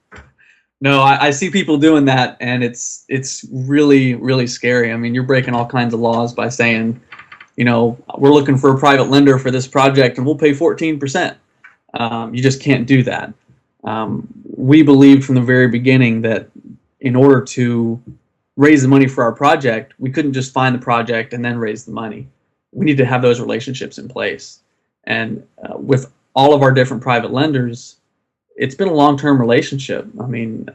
No, I see people doing that, and it's really, really scary. I mean, you're breaking all kinds of laws by saying, we're looking for a private lender for this project and we'll pay 14%. You just can't do that. We believed from the very beginning that in order to raise the money for our project, we couldn't just find the project and then raise the money. We need to have those relationships in place. And with all of our different private lenders, it's been a long-term relationship. I mean,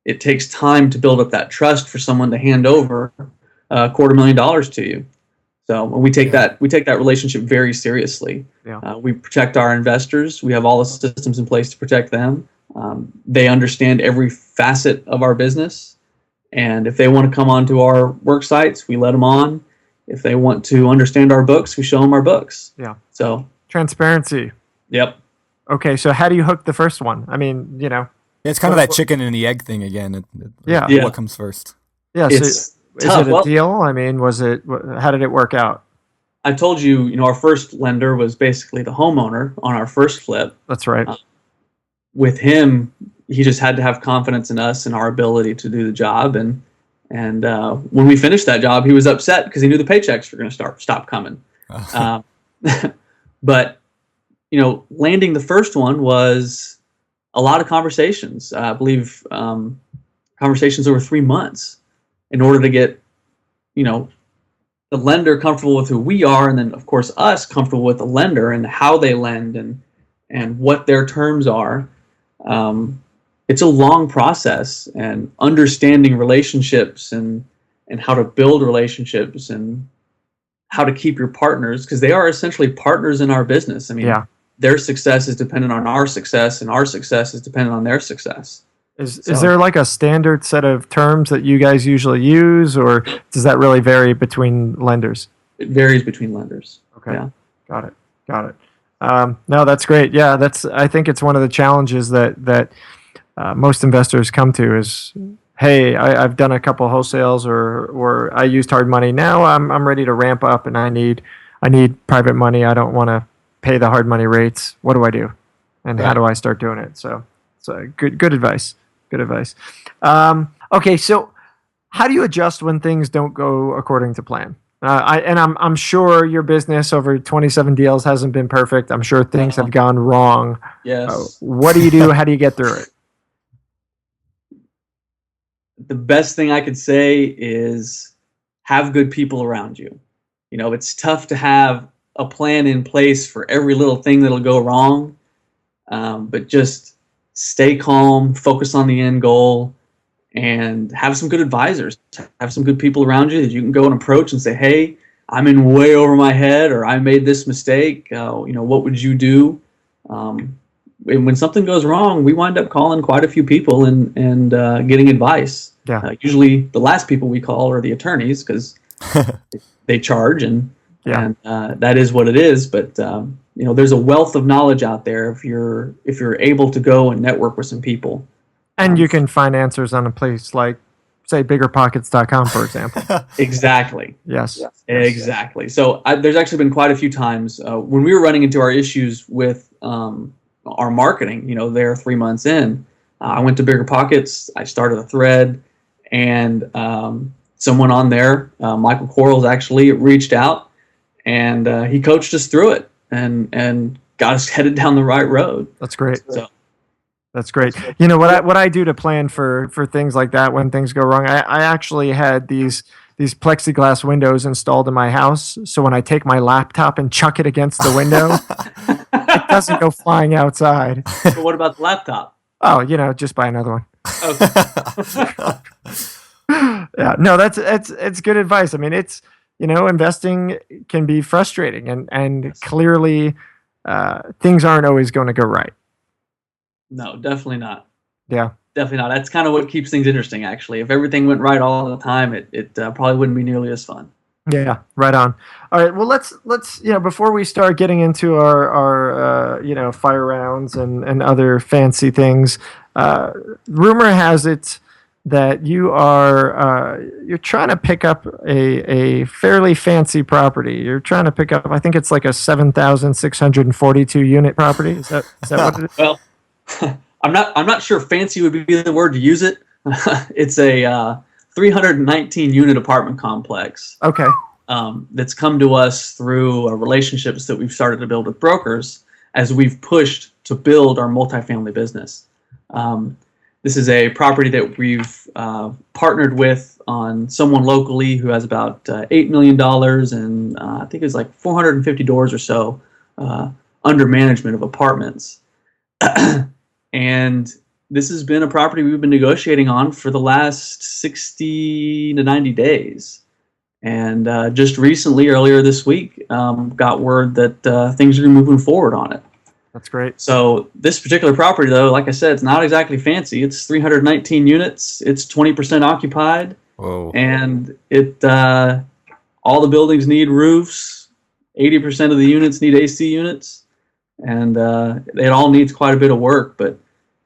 it takes time to build up that trust for someone to hand over $250,000 to you. So we take that relationship very seriously. Yeah. We protect our investors. We have all the systems in place to protect them. They understand every facet of our business, and if they want to come onto our work sites, we let them on. If they want to understand our books, we show them our books. Yeah. So transparency. Yep. Okay, so how do you hook the first one? I mean, it's kind of that chicken and the egg thing again. Yeah. What comes first? Yeah. It's is it a deal? I mean, how did it work out? I told you, our first lender was basically the homeowner on our first flip. That's right. With him, he just had to have confidence in us and our ability to do the job. And when we finished that job, he was upset because he knew the paychecks were going to stop coming. But landing the first one was a lot of conversations. I believe conversations over 3 months in order to get, the lender comfortable with who we are, and then of course us comfortable with the lender and how they lend and what their terms are. It's a long process, and understanding relationships and how to build relationships and how to keep your partners, because they are essentially partners in our business. I mean, their success is dependent on our success, and our success is dependent on their success. Is there like a standard set of terms that you guys usually use, or does that really vary between lenders? It varies between lenders. Okay. Yeah. Got it. No, that's great. Yeah, I think it's one of the challenges that most investors come to is, hey, I've done a couple wholesales or I used hard money. Now I'm ready to ramp up and I need private money. I don't want to pay the hard money rates. What do I do? And how do I start doing it? So good advice. Good advice. Okay, so how do you adjust when things don't go according to plan? I'm sure your business over 27 deals hasn't been perfect. I'm sure things have gone wrong. Yes. What do you do? How do you get through it? The best thing I could say is have good people around you. You know, it's tough to have a plan in place for every little thing that'll go wrong, but just stay calm, focus on the end goal, and have some good advisors. Have some good people around you that you can go and approach and say, hey, I'm in way over my head, or I made this mistake. What would you do? And when something goes wrong, we wind up calling quite a few people and getting advice. Yeah. Usually the last people we call are the attorneys because they charge, and that is what it is. But there's a wealth of knowledge out there if you're able to go and network with some people. And you can find answers on a place like, say, BiggerPockets.com, for example. Exactly. Yes. Exactly. So there's actually been quite a few times when we were running into our issues with our marketing, there 3 months in, I went to BiggerPockets, I started a thread, and someone on there, Michael Quarles, actually reached out, and he coached us through it and got us headed down the right road. That's great. That's great. You know what I do to plan for things like that when things go wrong. I actually had these plexiglass windows installed in my house, so when I take my laptop and chuck it against the window, it doesn't go flying outside. But what about the laptop? Oh, just buy another one. Okay. Yeah, no, it's good advice. I mean, it's investing can be frustrating, and clearly things aren't always going to go right. No, definitely not. Yeah. Definitely not. That's kind of what keeps things interesting, actually. If everything went right all the time, it probably wouldn't be nearly as fun. Yeah, right on. All right, well, let's before we start getting into our fire rounds and other fancy things, rumor has it that you're trying to pick up a fairly fancy property. You're trying to pick up, I think it's like a 7,642 unit property. Is that what it is? Well, I'm not sure fancy would be the word to use it. It's a 319 unit apartment complex. Okay. That's come to us through relationships that we've started to build with brokers as we've pushed to build our multifamily business. This is a property that we've partnered with on someone locally who has about $8 million and I think it's like 450 doors or so under management of apartments. And this has been a property we've been negotiating on for the last 60 to 90 days. And just recently, earlier this week, got word that things are moving forward on it. That's great. So this particular property, though, like I said, it's not exactly fancy. It's 319 units. It's 20% occupied. Whoa. And all the buildings need roofs. 80% of the units need AC units. And it all needs quite a bit of work, but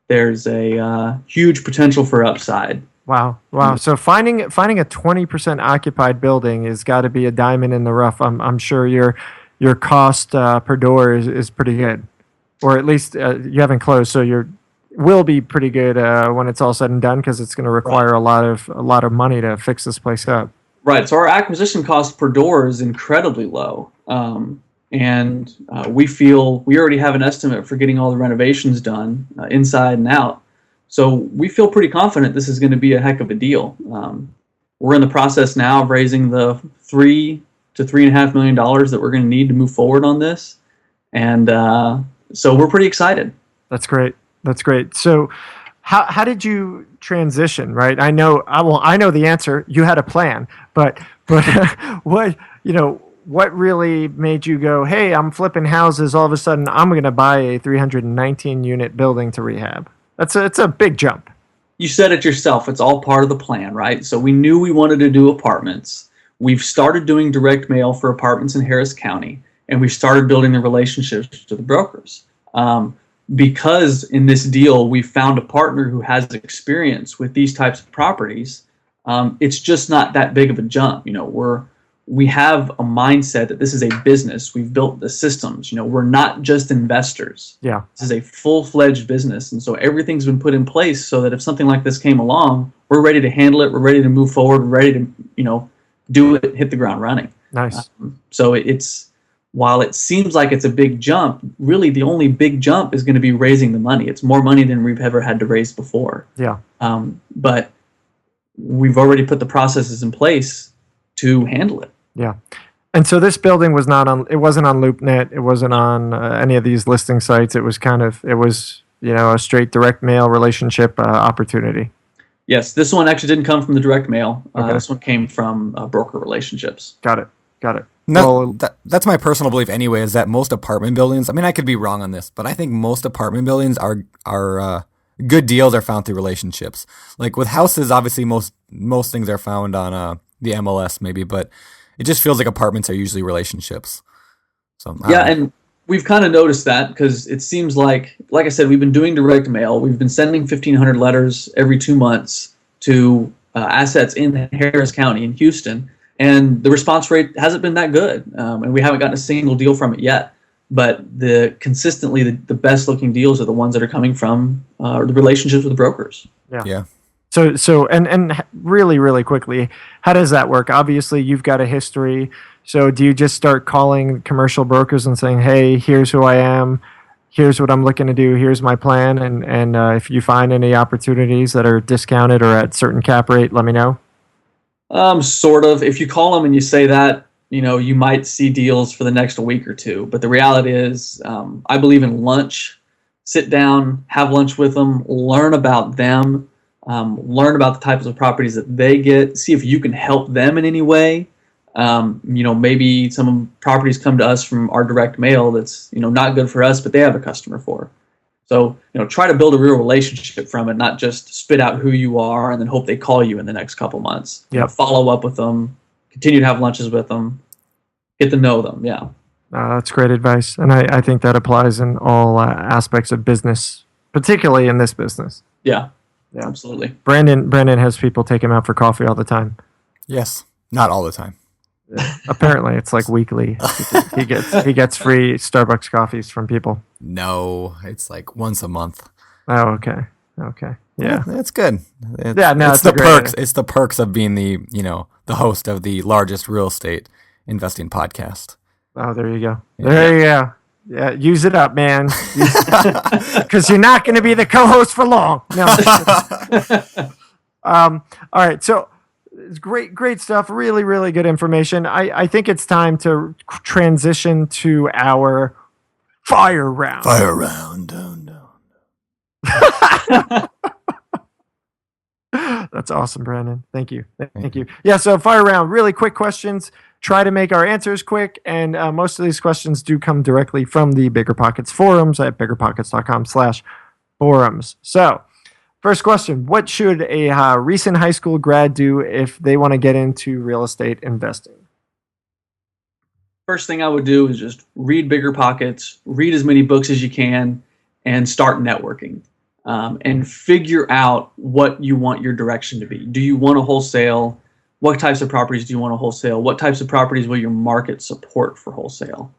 there's a huge potential for upside. Wow. So finding a 20% occupied building has got to be a diamond in the rough. I'm sure your cost per door is pretty good, or at least you haven't closed, so will be pretty good when it's all said and done, because it's going to require a lot of money to fix this place up. Right. So our acquisition cost per door is incredibly low. And we feel we already have an estimate for getting all the renovations done inside and out. So we feel pretty confident this is going to be a heck of a deal. We're in the process now of raising the $3 to $3.5 million that we're going to need to move forward on this. And so we're pretty excited. That's great. So how did you transition, right? I know the answer. You had a plan, but what, what really made you go, hey, I'm flipping houses, all of a sudden I'm going to buy a 319 unit building to rehab? It's a big jump. You said it yourself. It's all part of the plan, right? So we knew we wanted to do apartments. We've started doing direct mail for apartments in Harris County, and we started building the relationships to the brokers. Because in this deal, we found a partner who has experience with these types of properties. It's just not that big of a jump. We have a mindset that this is a business. We've built the systems. We're not just investors. Yeah. This is a full-fledged business. And so everything's been put in place so that if something like this came along, we're ready to handle it. We're ready to move forward. We're ready to, do it, hit the ground running. Nice. So while it seems like it's a big jump, really the only big jump is going to be raising the money. It's more money than we've ever had to raise before. Yeah. But we've already put the processes in place to handle it. Yeah. And so this building wasn't on LoopNet. It wasn't on any of these listing sites. It was a straight direct mail relationship opportunity. Yes, this one actually didn't come from the direct mail. Okay. This one came from broker relationships. Got it. That's my personal belief anyway, is that most apartment buildings, I mean, I could be wrong on this, but I think most apartment buildings are good deals are found through relationships. Like with houses, obviously most things are found on the MLS maybe, but it just feels like apartments are usually relationships. So and we've kind of noticed that because it seems like I said, we've been doing direct mail. We've been sending 1,500 letters every 2 months to assets in Harris County in Houston, and the response rate hasn't been that good, and we haven't gotten a single deal from it yet. But consistently the best looking deals are the ones that are coming from the relationships with the brokers. Yeah. So and really, really quickly, how does that work? Obviously, you've got a history. So do you just start calling commercial brokers and saying, hey, here's who I am, here's what I'm looking to do, here's my plan, and if you find any opportunities that are discounted or at certain cap rate, let me know? Sort of. If you call them and you say that, you might see deals for the next week or two. But the reality is, I believe in lunch. Sit down, have lunch with them, learn about them. Learn about the types of properties that they get, see if you can help them in any way. Maybe some properties come to us from our direct mail that's, not good for us, but they have a customer for. So, try to build a real relationship from it, not just spit out who you are and then hope they call you in the next couple months. Yeah. Follow up with them, continue to have lunches with them, get to know them. Yeah. That's great advice. And I think that applies in all aspects of business, particularly in this business. Yeah. Yeah, absolutely. Brandon has people take him out for coffee all the time. Yes, not all the time. Yeah. Apparently, it's like weekly. He gets free Starbucks coffees from people. No, it's like once a month. Oh, okay. Yeah, it's good. It's the perks. It's the perks of being the host of the largest real estate investing podcast. Oh, there you go. There you go. Yeah, use it up, man. Because you're not going to be the co-host for long. No. All right. So it's great stuff. Really, really good information. I think it's time to transition to our fire round. Fire round. No. That's awesome, Brandon. Thank you. Thank you. Yeah, so fire round. Really quick questions. Try to make our answers quick, and most of these questions do come directly from the BiggerPockets forums at biggerpockets.com/forums. So, first question, what should a recent high school grad do if they want to get into real estate investing? First thing I would do is just read BiggerPockets, read as many books as you can, and start networking. And figure out what you want your direction to be. Do you want to wholesale? What types of properties do you want to wholesale? What types of properties will your market support for wholesale?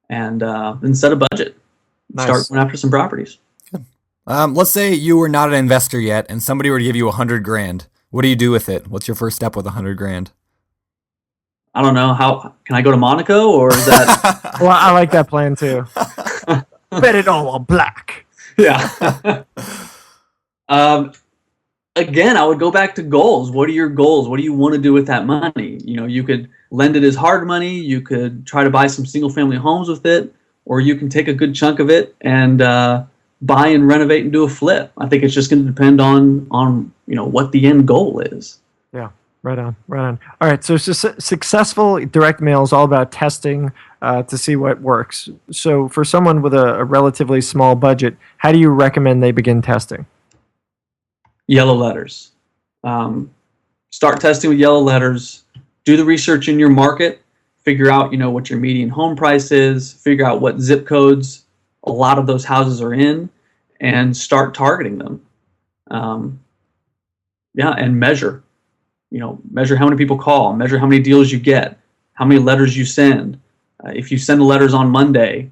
And then set a budget. Nice. Start going after some properties. Good. Let's say you were not an investor yet, and somebody were to give you $100,000. What do you do with it? What's your first step with $100,000? I don't know. How can I go to Monaco, or is that? Well, I like that plan too. Bet it all on black. Yeah. Again, I would go back to goals. What are your goals? What do you want to do with that money? You could lend it as hard money. You could try to buy some single family homes with it, or you can take a good chunk of it and buy and renovate and do a flip. I think it's just going to depend on what the end goal is. Yeah. Right on, right on. All right, so successful direct mail is all about testing to see what works. So for someone with a relatively small budget, how do you recommend they begin testing? Yellow letters. Start testing with yellow letters. Do the research in your market. Figure out, what your median home price is. Figure out what zip codes a lot of those houses are in, and start targeting them. And measure. Measure how many people call. Measure how many deals you get. How many letters you send. If you send letters on Monday,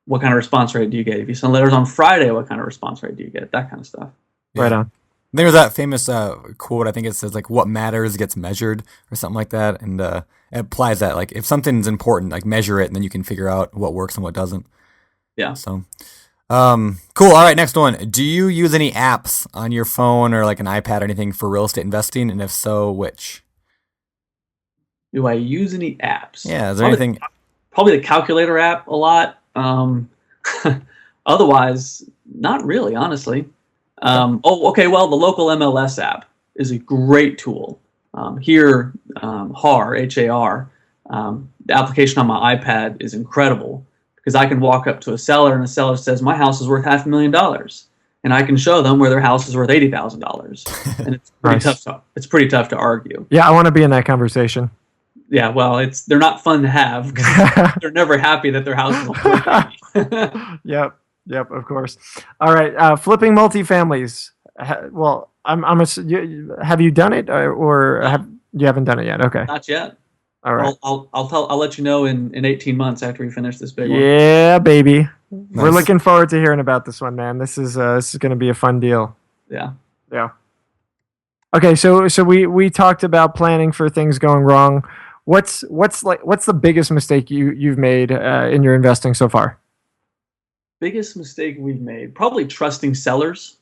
what kind of response rate do you get? If you send letters on Friday, what kind of response rate do you get? That kind of stuff. Yeah. Right on. There was that famous quote, I think it says, like, what matters gets measured, or something like that. And it applies that, like, if something's important, like, measure it, and then you can figure out what works and what doesn't. Yeah. So, cool. All right, next one. Do you use any apps on your phone or, like, an iPad or anything for real estate investing? And if so, which? Do I use any apps? Yeah, is there anything? Probably the calculator app a lot. Otherwise, not really, honestly. Okay. Well, the local MLS app is a great tool. Here, HAR, H-A-R, the application on my iPad is incredible because I can walk up to a seller and the seller says, my house is worth $500,000. And I can show them where their house is worth $80,000. And it's pretty Nice. It's pretty tough to argue. Yeah, I want to be in that conversation. Yeah, well, they're not fun to have because they're never happy that their house is worth $80,000. Yep, of course. All right, flipping multifamilies. Well, have you done it, or you haven't done it yet? Okay. Not yet. All right. I'll let you know in 18 months after we finish this big one. Yeah, baby. Nice. We're looking forward to hearing about this one, man. This is going to be a fun deal. Yeah. Yeah. Okay, so we talked about planning for things going wrong. What's the biggest mistake you've made in your investing so far? Biggest mistake we've made, probably trusting sellers.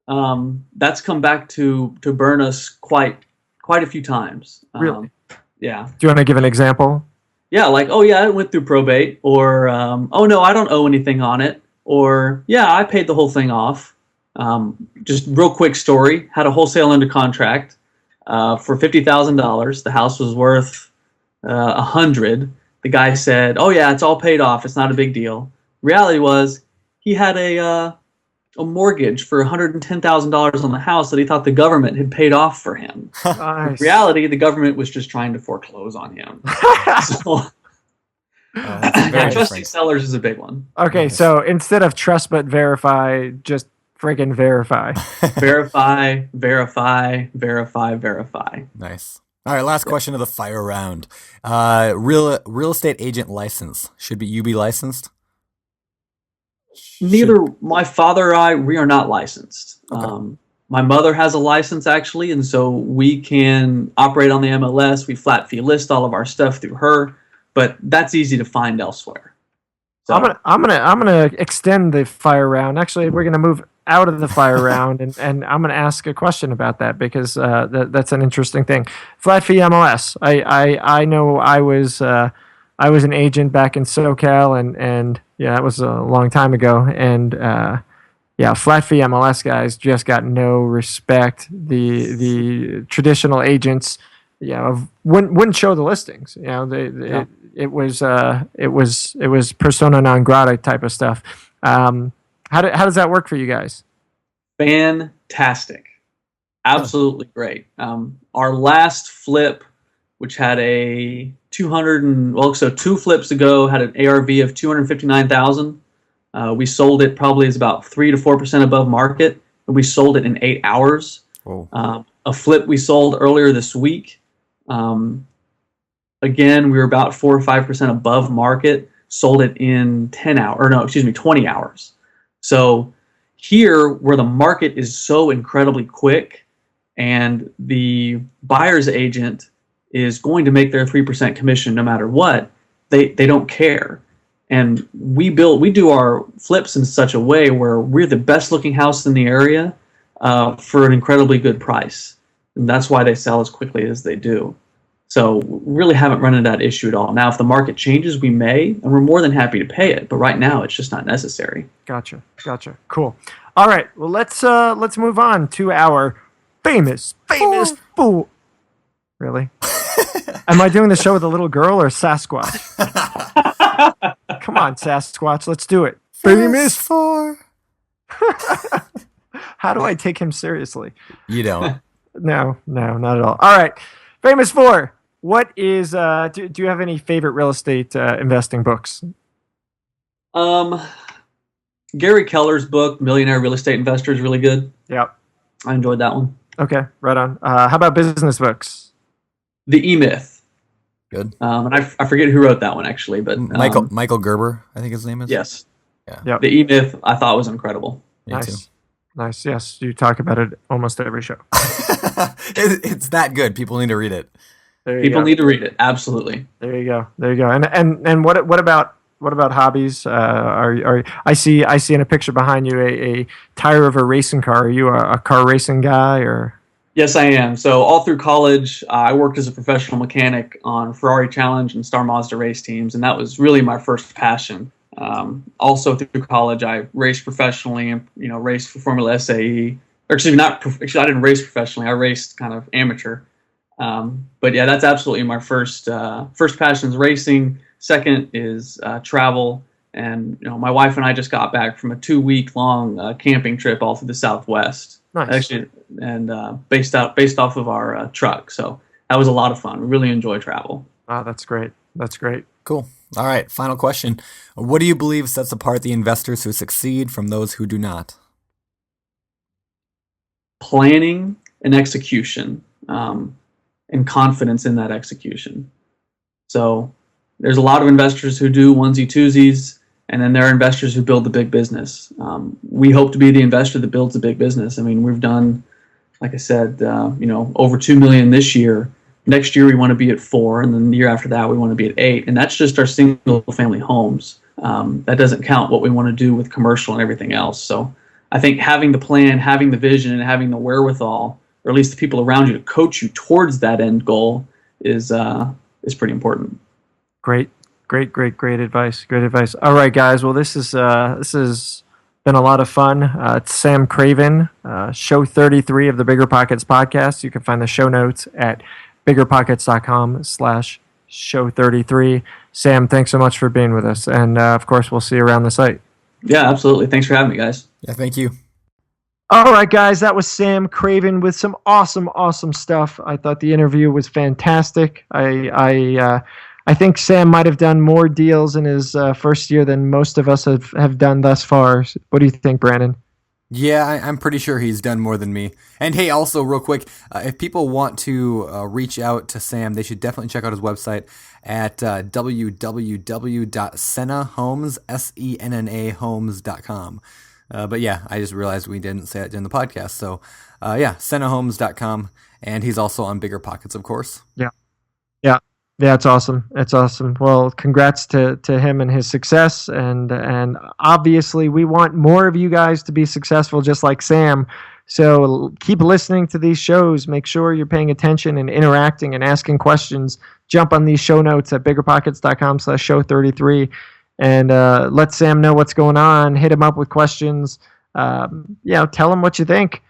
That's come back to burn us quite a few times. Really? Yeah. Do you want to give an example? Yeah, like, oh yeah, it went through probate, or oh no, I don't owe anything on it, or yeah, I paid the whole thing off. Just real quick story: had a wholesale under contract for $50,000. The house was worth $100,000. The guy said, "Oh yeah, it's all paid off. It's not a big deal." Reality was he had a mortgage for $110,000 on the house that he thought the government had paid off for him. Nice. In reality, the government was just trying to foreclose on him. So, That's very trusting different. sellers is a big one. Okay, so instead of trust but verify, just friggin' verify. Verify, verify, verify, verify. Nice. All right, last question of the fire round. Real estate agent license. Should you be licensed? Neither my father or I, we are not licensed. Okay. My mother has a license actually, and so we can operate on the MLS. We flat fee list all of our stuff through her, but that's easy to find elsewhere. So, I'm gonna extend the fire round. Actually, we're gonna move out of the fire round, and I'm gonna ask a question about that because that's an interesting thing. Flat fee MLS. I know I was an agent back in SoCal, and yeah, that was a long time ago, and yeah, flat fee MLS guys just got no respect. The traditional agents, wouldn't show the listings. It was persona non grata type of stuff. How does that work for you guys? fantastic. Absolutely great. Our last flip, which had a 2 flips ago, had an ARV of 259,000. We sold it probably is about 3 to 4% above market, and we sold it in 8 hours. A flip we sold earlier this week. Again, we were about 4 or 5% above market, sold it in 20 hours. So here, where the market is so incredibly quick, and the buyer's agent is going to make their 3% commission no matter what, they don't care. And we do our flips in such a way where we're the best looking house in the area for an incredibly good price. And that's why they sell as quickly as they do. So we really haven't run into that issue at all. Now, if the market changes, we may, and we're more than happy to pay it. But right now, it's just not necessary. Gotcha. Cool. All right. Well, let's move on to our famous fool. Really? Am I doing the show with a little girl or Sasquatch? Come on, Sasquatch, let's do it. Famous for. How do I take him seriously? You don't. No, not at all. All right. Famous for. What is, do you have any favorite real estate investing books? Gary Keller's book, Millionaire Real Estate Investor, is really good. Yep. I enjoyed that one. Okay, right on. How about business books? The E-Myth. Good. And I forget who wrote that one, actually, but Michael Gerber, I think his name is. Yes. Yeah. Yep. The E-Myth I thought was incredible. Me too. Nice. Yes, you talk about it almost every show. It's that good. People need to read it. People need to read it. Absolutely. There you go. And what about hobbies? I see in a picture behind you a tire of a racing car. Are you a car racing guy or? Yes, I am. So all through college, I worked as a professional mechanic on Ferrari Challenge and Star Mazda race teams, and that was really my first passion. Also through college, I raced professionally and raced for Formula SAE. I didn't race professionally. I raced kind of amateur. But yeah, that's absolutely my first passion is racing. Second is travel, and my wife and I just got back from a 2-week long camping trip all through the Southwest. Nice. Actually, and based off of our truck. So that was a lot of fun. We really enjoy travel. Wow, that's great. That's great. Cool. All right, final question. What do you believe sets apart the investors who succeed from those who do not? Planning and execution, and confidence in that execution. So there's a lot of investors who do onesie-twosies, and then there are investors who build the big business. We hope to be the investor that builds the big business. I mean, we've done, like I said, over $2 million this year. Next year we want to be at 4, and then the year after that we want to be at 8, and that's just our single-family homes. That doesn't count what we want to do with commercial and everything else. So I think having the plan, having the vision, and having the wherewithal, or at least the people around you to coach you towards that end goal is pretty important. Great advice. Great advice. All right, guys. Well, this has been a lot of fun. It's Sam Craven, show 33 of the BiggerPockets podcast. You can find the show notes at BiggerPockets.com/show33. Sam, thanks so much for being with us, and of course, we'll see you around the site. Yeah, absolutely. Thanks for having me, guys. Yeah, thank you. All right, guys, that was Sam Craven with some awesome stuff. I thought the interview was fantastic. I think Sam might have done more deals in his first year than most of us have done thus far. What do you think, Brandon? Yeah, I'm pretty sure he's done more than me. And hey, also real quick, if people want to reach out to Sam, they should definitely check out his website at www.sennahomes.com. But yeah, I just realized we didn't say it during the podcast. So yeah, sennahomes.com. And he's also on BiggerPockets, of course. Yeah, it's awesome. It's awesome. Well, congrats to him and his success. And obviously, we want more of you guys to be successful just like Sam. So keep listening to these shows. Make sure you're paying attention and interacting and asking questions. Jump on these show notes at BiggerPockets.com/show33 and let Sam know what's going on. Hit him up with questions. Tell him what you think.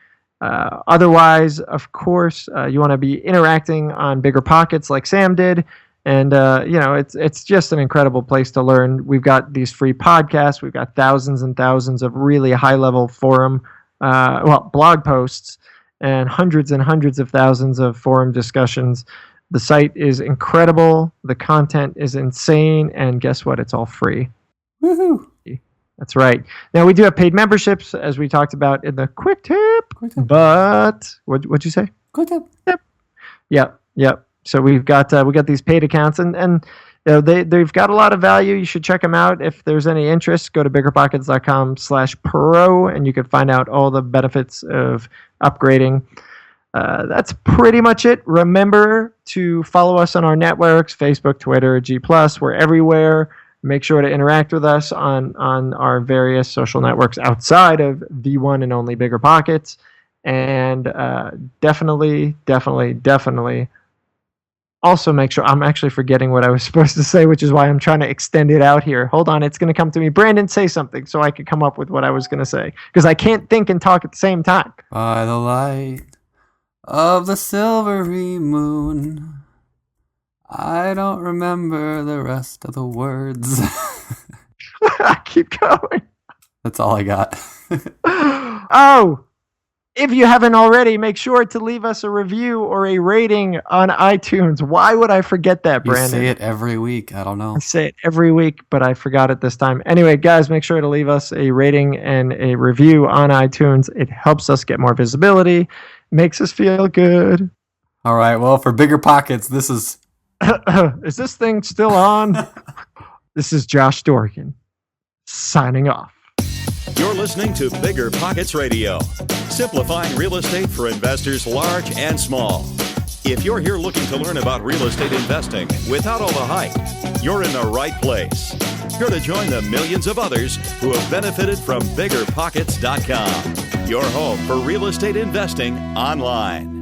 Otherwise, of course, you want to be interacting on BiggerPockets like Sam did. And, it's just an incredible place to learn. We've got these free podcasts. We've got thousands and thousands of really high-level blog posts and hundreds of thousands of forum discussions. The site is incredible. The content is insane. And guess what? It's all free. Woohoo! That's right. Now, we do have paid memberships, as we talked about in the quick tip. But what'd you say? Quick tip. Yep. So we've got these paid accounts, and they've got a lot of value. You should check them out. If there's any interest, go to BiggerPockets.com/pro, and you can find out all the benefits of upgrading. That's pretty much it. Remember to follow us on our networks: Facebook, Twitter, G+. We're everywhere. Make sure to interact with us on our various social networks outside of the one and only BiggerPockets. And definitely also make sure, I'm actually forgetting what I was supposed to say, which is why I'm trying to extend it out here. Hold on, it's going to come to me. Brandon, say something so I could come up with what I was going to say, because I can't think and talk at the same time. By the light of the silvery moon. I don't remember the rest of the words. Keep going. That's all I got. Oh, if you haven't already, make sure to leave us a review or a rating on iTunes. Why would I forget that, Brandon? You say it every week. I don't know. I say it every week, but I forgot it this time. Anyway, guys, make sure to leave us a rating and a review on iTunes. It helps us get more visibility, makes us feel good. All right. Well, for BiggerPockets, this is... Is this thing still on? This is Josh Dorgan signing off. You're listening to BiggerPockets Radio, simplifying real estate for investors large and small. If you're here looking to learn about real estate investing without all the hype, you're in the right place. You're to join the millions of others who have benefited from BiggerPockets.com, your home for real estate investing online.